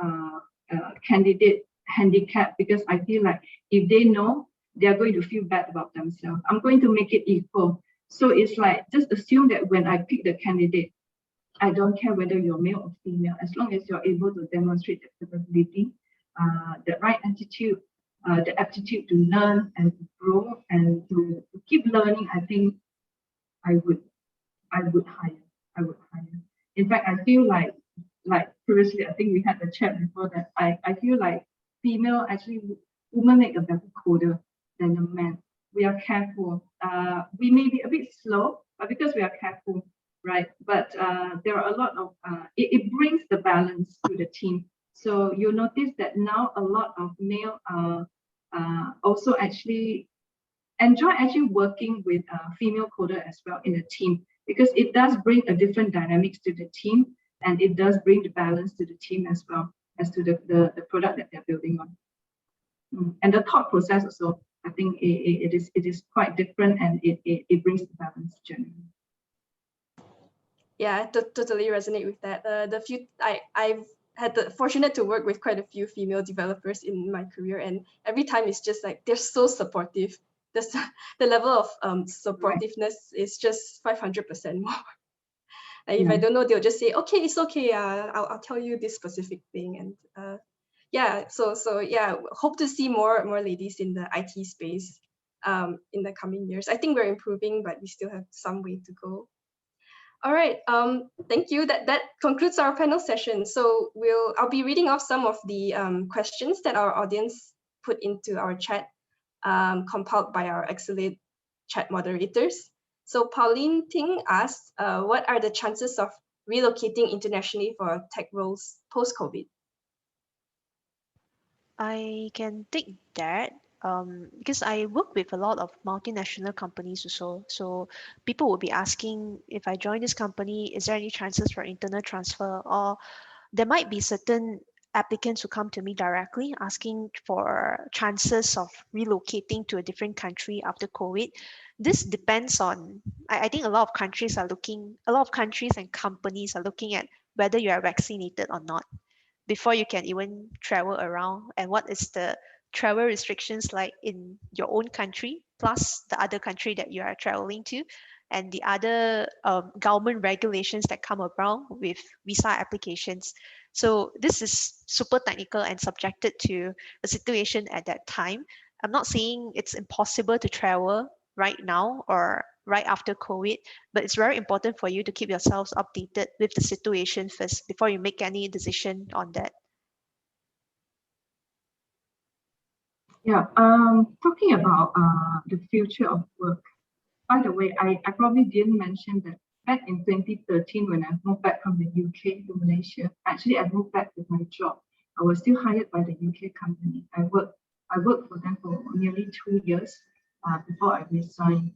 candidate handicap, because I feel like if they know, they are going to feel bad about themselves. I'm going to make it equal. So it's like, just assume that when I pick the candidate, I don't care whether you're male or female, as long as you're able to demonstrate the capability, the right attitude, the aptitude to learn and to grow and to keep learning. I think I would hire. In fact, I feel like previously, I think we had a chat before that. I feel like women make a better coder than a man. We are careful. We may be a bit slow, but because we are careful, right? But there are a lot of it brings the balance to the team. So you'll notice that now a lot of male also actually enjoy working with female coder as well in the team, because it does bring a different dynamics to the team, and it does bring the balance to the team as well as to the product that they're building on. And the thought process also, I think it is quite different, and it brings the balance generally. Yeah, I totally resonate with that. I've had the fortunate to work with quite a few female developers in my career, and every time it's just like they're so supportive. The level of supportiveness is just 500% more. Like if I don't know, they'll just say, okay, it's okay. I'll tell you this specific thing. And yeah, so yeah, hope to see more ladies in the IT space in the coming years. I think we're improving, but we still have some way to go. All right, thank you. That concludes our panel session. So I'll be reading off some of the questions that our audience put into our chat, compiled by our excellent chat moderators. So Pauline Ting asked, what are the chances of relocating internationally for tech roles post-COVID? I can take that because I work with a lot of multinational companies also. So people will be asking, if I join this company, is there any chances for internal transfer? Or there might be certain applicants who come to me directly asking for chances of relocating to a different country after COVID. This depends on, I think a lot of countries and companies are looking at whether you are vaccinated or not before you can even travel around, and what is the travel restrictions like in your own country plus the other country that you are traveling to, and the other government regulations that come around with visa applications. So this is super technical and subjected to the situation at that time. I'm not saying it's impossible to travel right now or right after COVID, but it's very important for you to keep yourselves updated with the situation first before you make any decision on that. Yeah, talking about the future of work. By the way, I probably didn't mention that back in 2013 when I moved back from the UK to Malaysia, actually I moved back with my job. I was still hired by the UK company. I worked for them for nearly 2 years before I resigned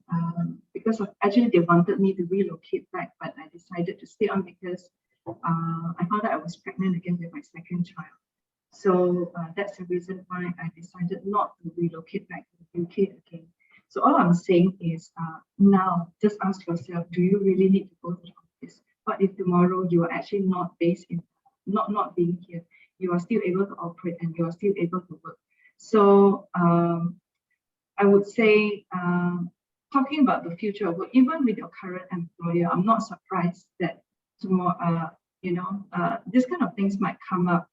because actually they wanted me to relocate back, but I decided to stay on because I found out I was pregnant again with my second child. So that's the reason why I decided not to relocate back to the UK again. So all I'm saying is now just ask yourself, do you really need to go to the office? What if tomorrow you are actually not based in, not being here, you are still able to operate and you are still able to work. So I would say talking about the future of work, even with your current employer, I'm not surprised that tomorrow, this kind of things might come up.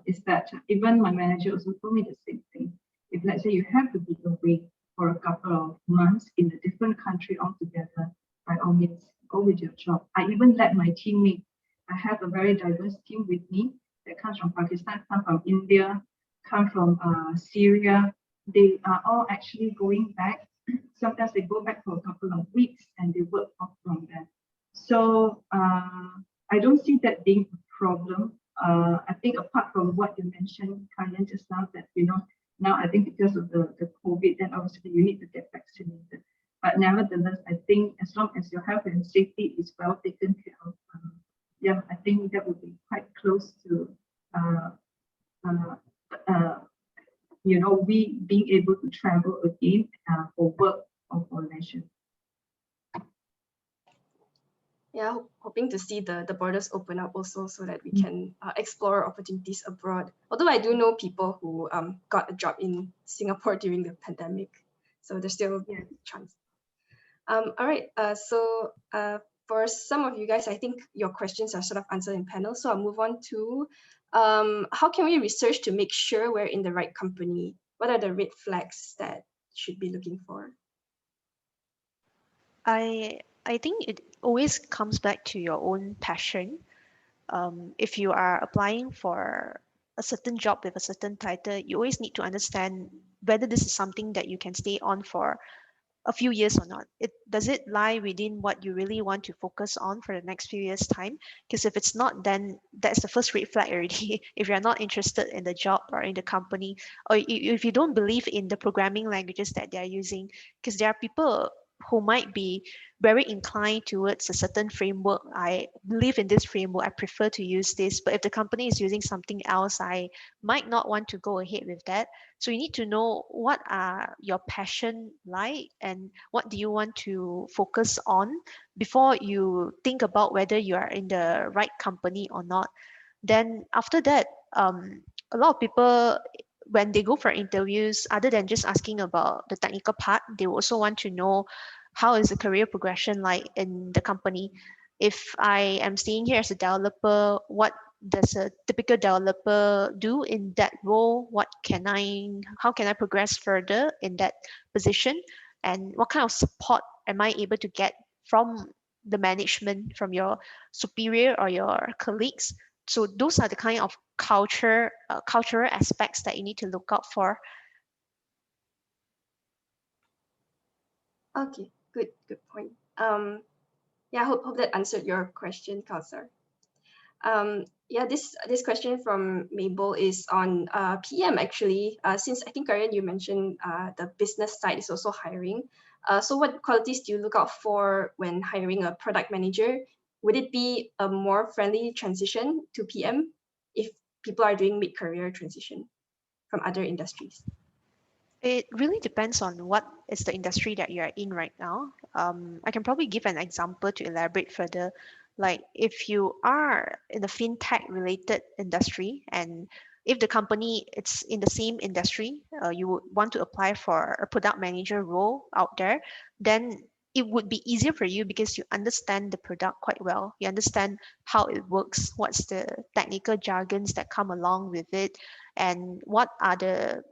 Is that even my manager also told me the same thing. If let's say you have to be away for a couple of months in a different country altogether, by all means, go with your job. I even let my teammate, I have a very diverse team with me that comes from Pakistan, come from India, come from Syria. They are all actually going back. Sometimes they go back for a couple of weeks and they work off from there. So I don't see that being a problem. I think apart from what you mentioned, Kayan, just now, that now I think because of the COVID, then obviously you need to get vaccinated. But nevertheless, I think as long as your health and safety is well taken care of, yeah, I think that would be quite close to we being able to travel again for work or for leisure. Yeah, hoping to see the borders open up also so that we can explore opportunities abroad. Although I do know people who got a job in Singapore during the pandemic, so there's still a chance. All right, so for some of you guys, I think your questions are sort of answered in panel, so I'll move on to how can we research to make sure we're in the right company? What are the red flags that you should be looking for? I think it always comes back to your own passion. If you are applying for a certain job with a certain title, you always need to understand whether this is something that you can stay on for a few years or not. Does it lie within what you really want to focus on for the next few years' time? Because if it's not, then that's the first red flag already. If you're not interested in the job or in the company, or if you don't believe in the programming languages that they're using, because there are people who might be very inclined towards a certain framework. I believe in this framework, I prefer to use this, but if the company is using something else, I might not want to go ahead with that. So you need to know what are your passion like and what do you want to focus on before you think about whether you are in the right company or not. Then after that, a lot of people, when they go for interviews, other than just asking about the technical part, they also want to know how is the career progression like in the company. If I am staying here as a developer, what does a typical developer do in that role? How can I progress further in that position? And what kind of support am I able to get from the management, from your superior or your colleagues? So those are the kind of cultural aspects that you need to look out for. Okay, good point. Yeah, hope that answered your question, Kausar. Yeah, this question from Mabel is on PM actually. Since I think Karen, you mentioned the business side is also hiring. So what qualities do you look out for when hiring a product manager? Would it be a more friendly transition to PM if people are doing mid-career transition from other industries? It really depends on what is the industry that you are in right now. I can probably give an example to elaborate further. Like if you are in the fintech related industry, and if the company it's in the same industry, you would want to apply for a product manager role out there, then it would be easier for you because you understand the product quite well. You understand how it works, what's the technical jargons that come along with it, and what are the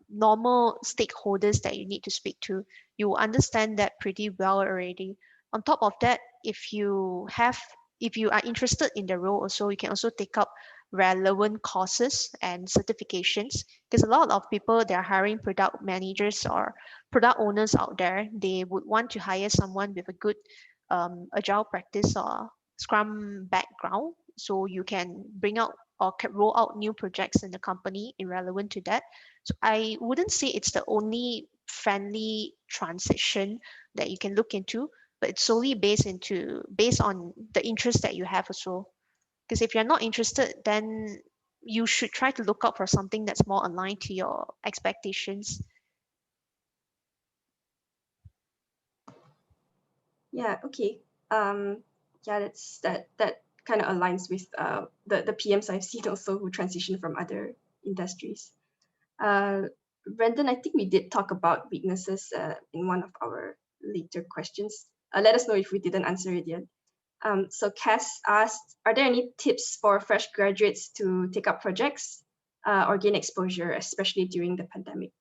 normal stakeholders that you need to speak to. You will understand that pretty well already. On top of that, if you are interested in the role also, you can also take up relevant courses and certifications, because a lot of people, they're hiring product managers or product owners out there. They would want to hire someone with a good agile practice or scrum background, so you can bring out or roll out new projects in the company irrelevant to that. So I wouldn't say it's the only friendly transition that you can look into, but it's solely based on the interest that you have also. Because if you're not interested, then you should try to look out for something that's more aligned to your expectations. Yeah, okay. Yeah, that kind of aligns with the PMs I've seen also who transition from other industries. Brendan, I think we did talk about weaknesses in one of our later questions. Let us know if we didn't answer it yet. So Cass asked, are there any tips for fresh graduates to take up projects or gain exposure, especially during the pandemic?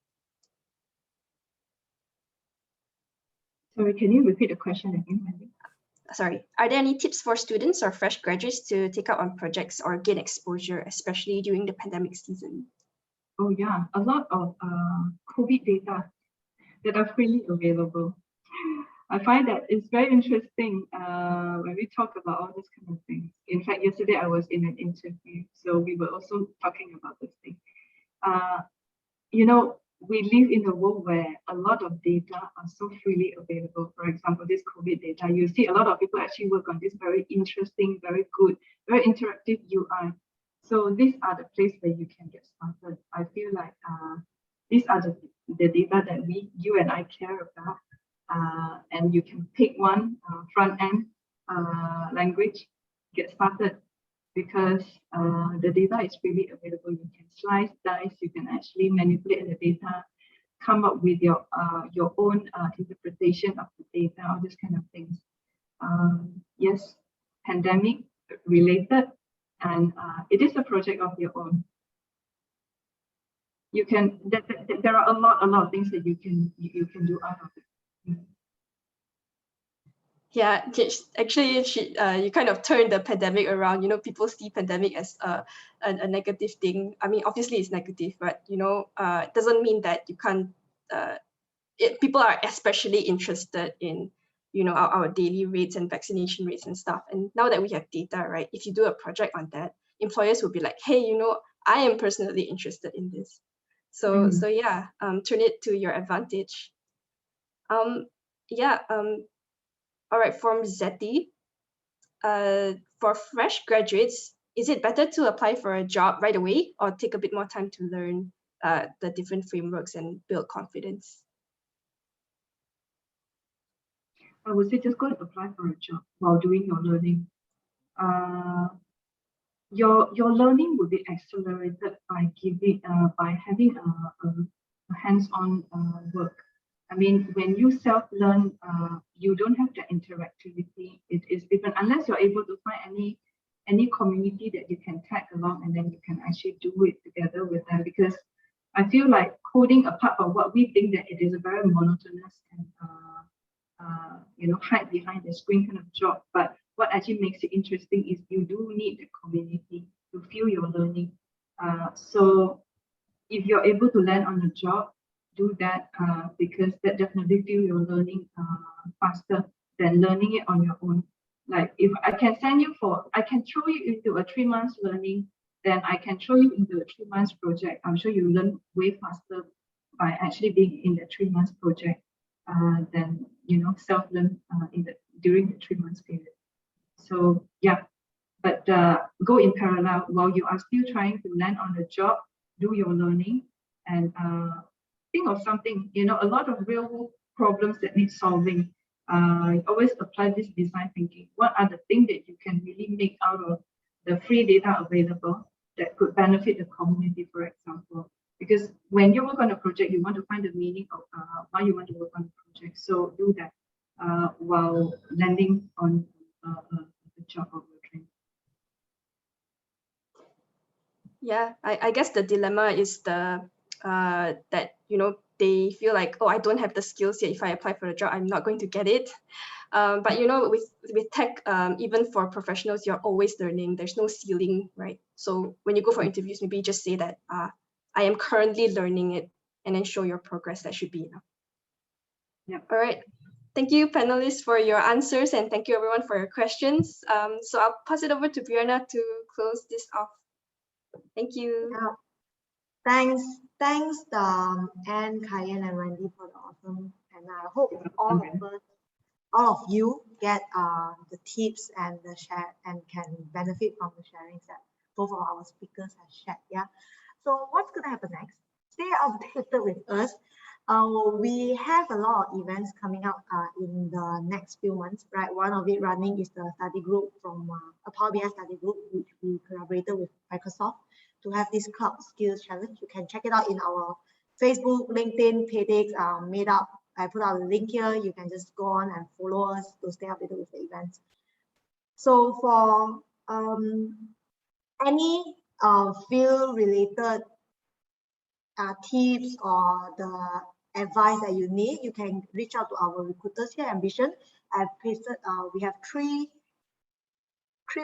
Sorry, can you repeat the question again, Wendy? Sorry, are there any tips for students or fresh graduates to take up on projects or gain exposure, especially during the pandemic season? Oh yeah, a lot of COVID data that are freely available. I find that it's very interesting when we talk about all these kind of things. In fact, yesterday I was in an interview, so we were also talking about this thing. You know, we live in a world where a lot of data are so freely available. For example, this COVID data, you see a lot of people actually work on this very interesting, very good, very interactive UI. So these are the places where you can get started. I feel like these are the data that you and I care about. And you can pick one front end language, get started, because the data is freely available. You can slice, dice, you can actually manipulate the data, come up with your own interpretation of the data, all these kind of things. Yes, pandemic related, and it is a project of your own. You can there are a lot of things that you can do out of it. Yeah, actually, you kind of turned the pandemic around. You know, people see pandemic as a negative thing. I mean, obviously it's negative, but you know, it doesn't mean that you can't. People are especially interested in, you know, our daily rates and vaccination rates and stuff. And now that we have data, right? If you do a project on that, employers will be like, hey, you know, I am personally interested in this. So yeah, turn it to your advantage. Yeah. All right, from Zeti, for fresh graduates, is it better to apply for a job right away or take a bit more time to learn the different frameworks and build confidence? I would say just go and apply for a job while doing your learning. Your learning will be accelerated by having a hands-on work. I mean, when you self-learn, you don't have the interactivity. It is different unless you're able to find any community that you can tag along, and then you can actually do it together with them. Because I feel like coding, apart from what we think that it is a very monotonous and you know, hide behind the screen kind of job, but what actually makes it interesting is you do need the community to fuel your learning. So if you're able to land on the job, do that because that definitely fuel your learning faster than learning it on your own. Like if I can I can throw you into a 3 months learning, then I can throw you into a 3 months project. I'm sure you learn way faster by actually being in the 3 months project than, you know, self-learn during the 3 months period. So yeah, but go in parallel while you are still trying to land on the job, do your learning, and think of something, you know, a lot of real world problems that need solving. always apply this design thinking. What are the things that you can really make out of the free data available that could benefit the community, for example? Because when you work on a project, you want to find the meaning of why you want to work on the project. So do that while landing on the job of your dream. Yeah, I guess the dilemma is that they feel like, oh, I don't have the skills yet. If I apply for the job, I'm not going to get it. But with tech, even for professionals, you're always learning. There's no ceiling, right? So when you go for interviews, maybe just say that I am currently learning it, and then show your progress. That should be enough. Yeah. All right. Thank you, panelists, for your answers, and thank you everyone for your questions. So I'll pass it over to Brianna to close this off. Thank you. Yeah. Thanks, Anne, Kayan, and Wendy for the awesome. And I hope all of you get the tips and the share and can benefit from the sharings that both of our speakers have shared. Yeah. So what's gonna happen next? Stay updated with us. We have a lot of events coming up in the next few months, right? One of it running is the study group from a Power BI study group, which we collaborated with Microsoft to have this cloud skills challenge. You can check it out in our Facebook, LinkedIn, Pedix, Meetup. I put out a link here. You can just go on and follow us to stay updated with the events. So for any field related tips or the advice that you need, you can reach out to our recruiters here, Ambition. I've pasted, we have three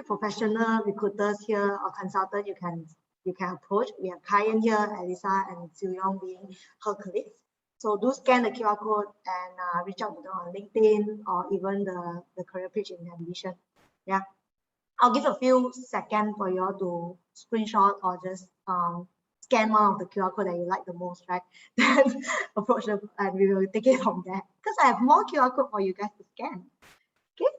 professional recruiters here or consultant you can approach. We have Kayan here, Elisa, and Ziyong being her colleagues. So do scan the QR code and reach out to them on LinkedIn or even the career page in Ambition. Yeah, I'll give a few seconds for you all to screenshot or just scan one of the QR code that you like the most, right? Then approach them and we will take it from there. Because I have more QR code for you guys to scan. Okay,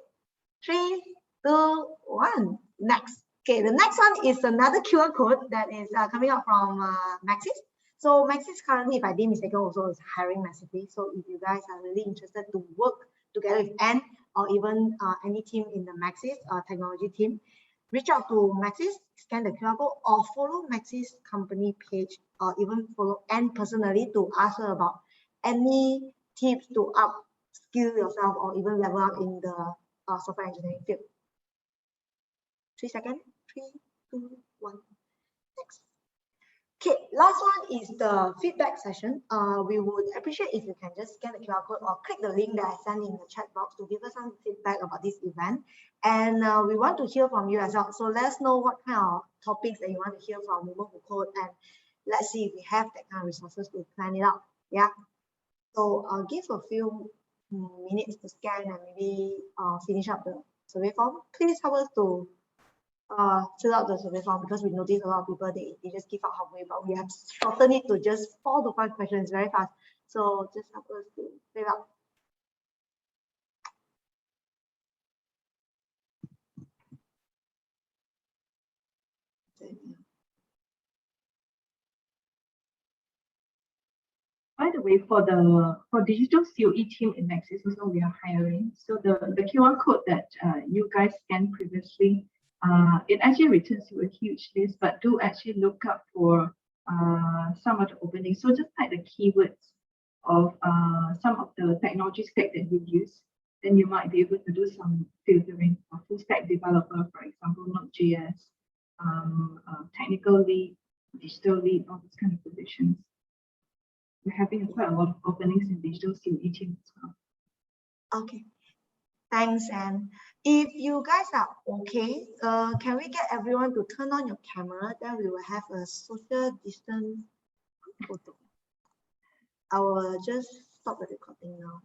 3, 2, 1. Next. Okay, the next one is another QR code that is coming out from Maxis. So Maxis currently, if I didn't mistake, also is hiring massively. So if you guys are really interested to work together with Anne or even any team in the Maxis technology team, reach out to Maxis, scan the QR code, or follow Maxis company page, or even follow Anne personally to ask her about any tips to upskill yourself or even level up in the software engineering field. 3 seconds. 3, 2, 1. Next. Okay, last one is the feedback session. We would appreciate if you can just scan the QR code or click the link that I sent in the chat box to give us some feedback about this event. And we want to hear from you as well. So let us know what kind of topics that you want to hear from WWCode, and let's see if we have that kind of resources to plan it out. Yeah. So I'll give a few minutes to scan and maybe finish up the survey form. Please help us to fill out the survey form, because we noticed a lot of people they just give up halfway, but we have shortened it to just 4 to 5 questions very fast. So just help us to fill out. By the way, for digital COE team in Maxis, also we are hiring. So the QR code that you guys scanned previously, it actually returns you a huge list, but do actually look up for some of the openings. So just type the keywords of some of the technology stack that you use, then you might be able to do some filtering. A full stack developer, for example, Node.js, technical lead, digital lead, all these kind of positions. We're having quite a lot of openings in digital COE team as well. Okay, thanks, Anne. If you guys are okay, can we get everyone to turn on your camera? Then we will have a social distance photo. I will just stop the recording now.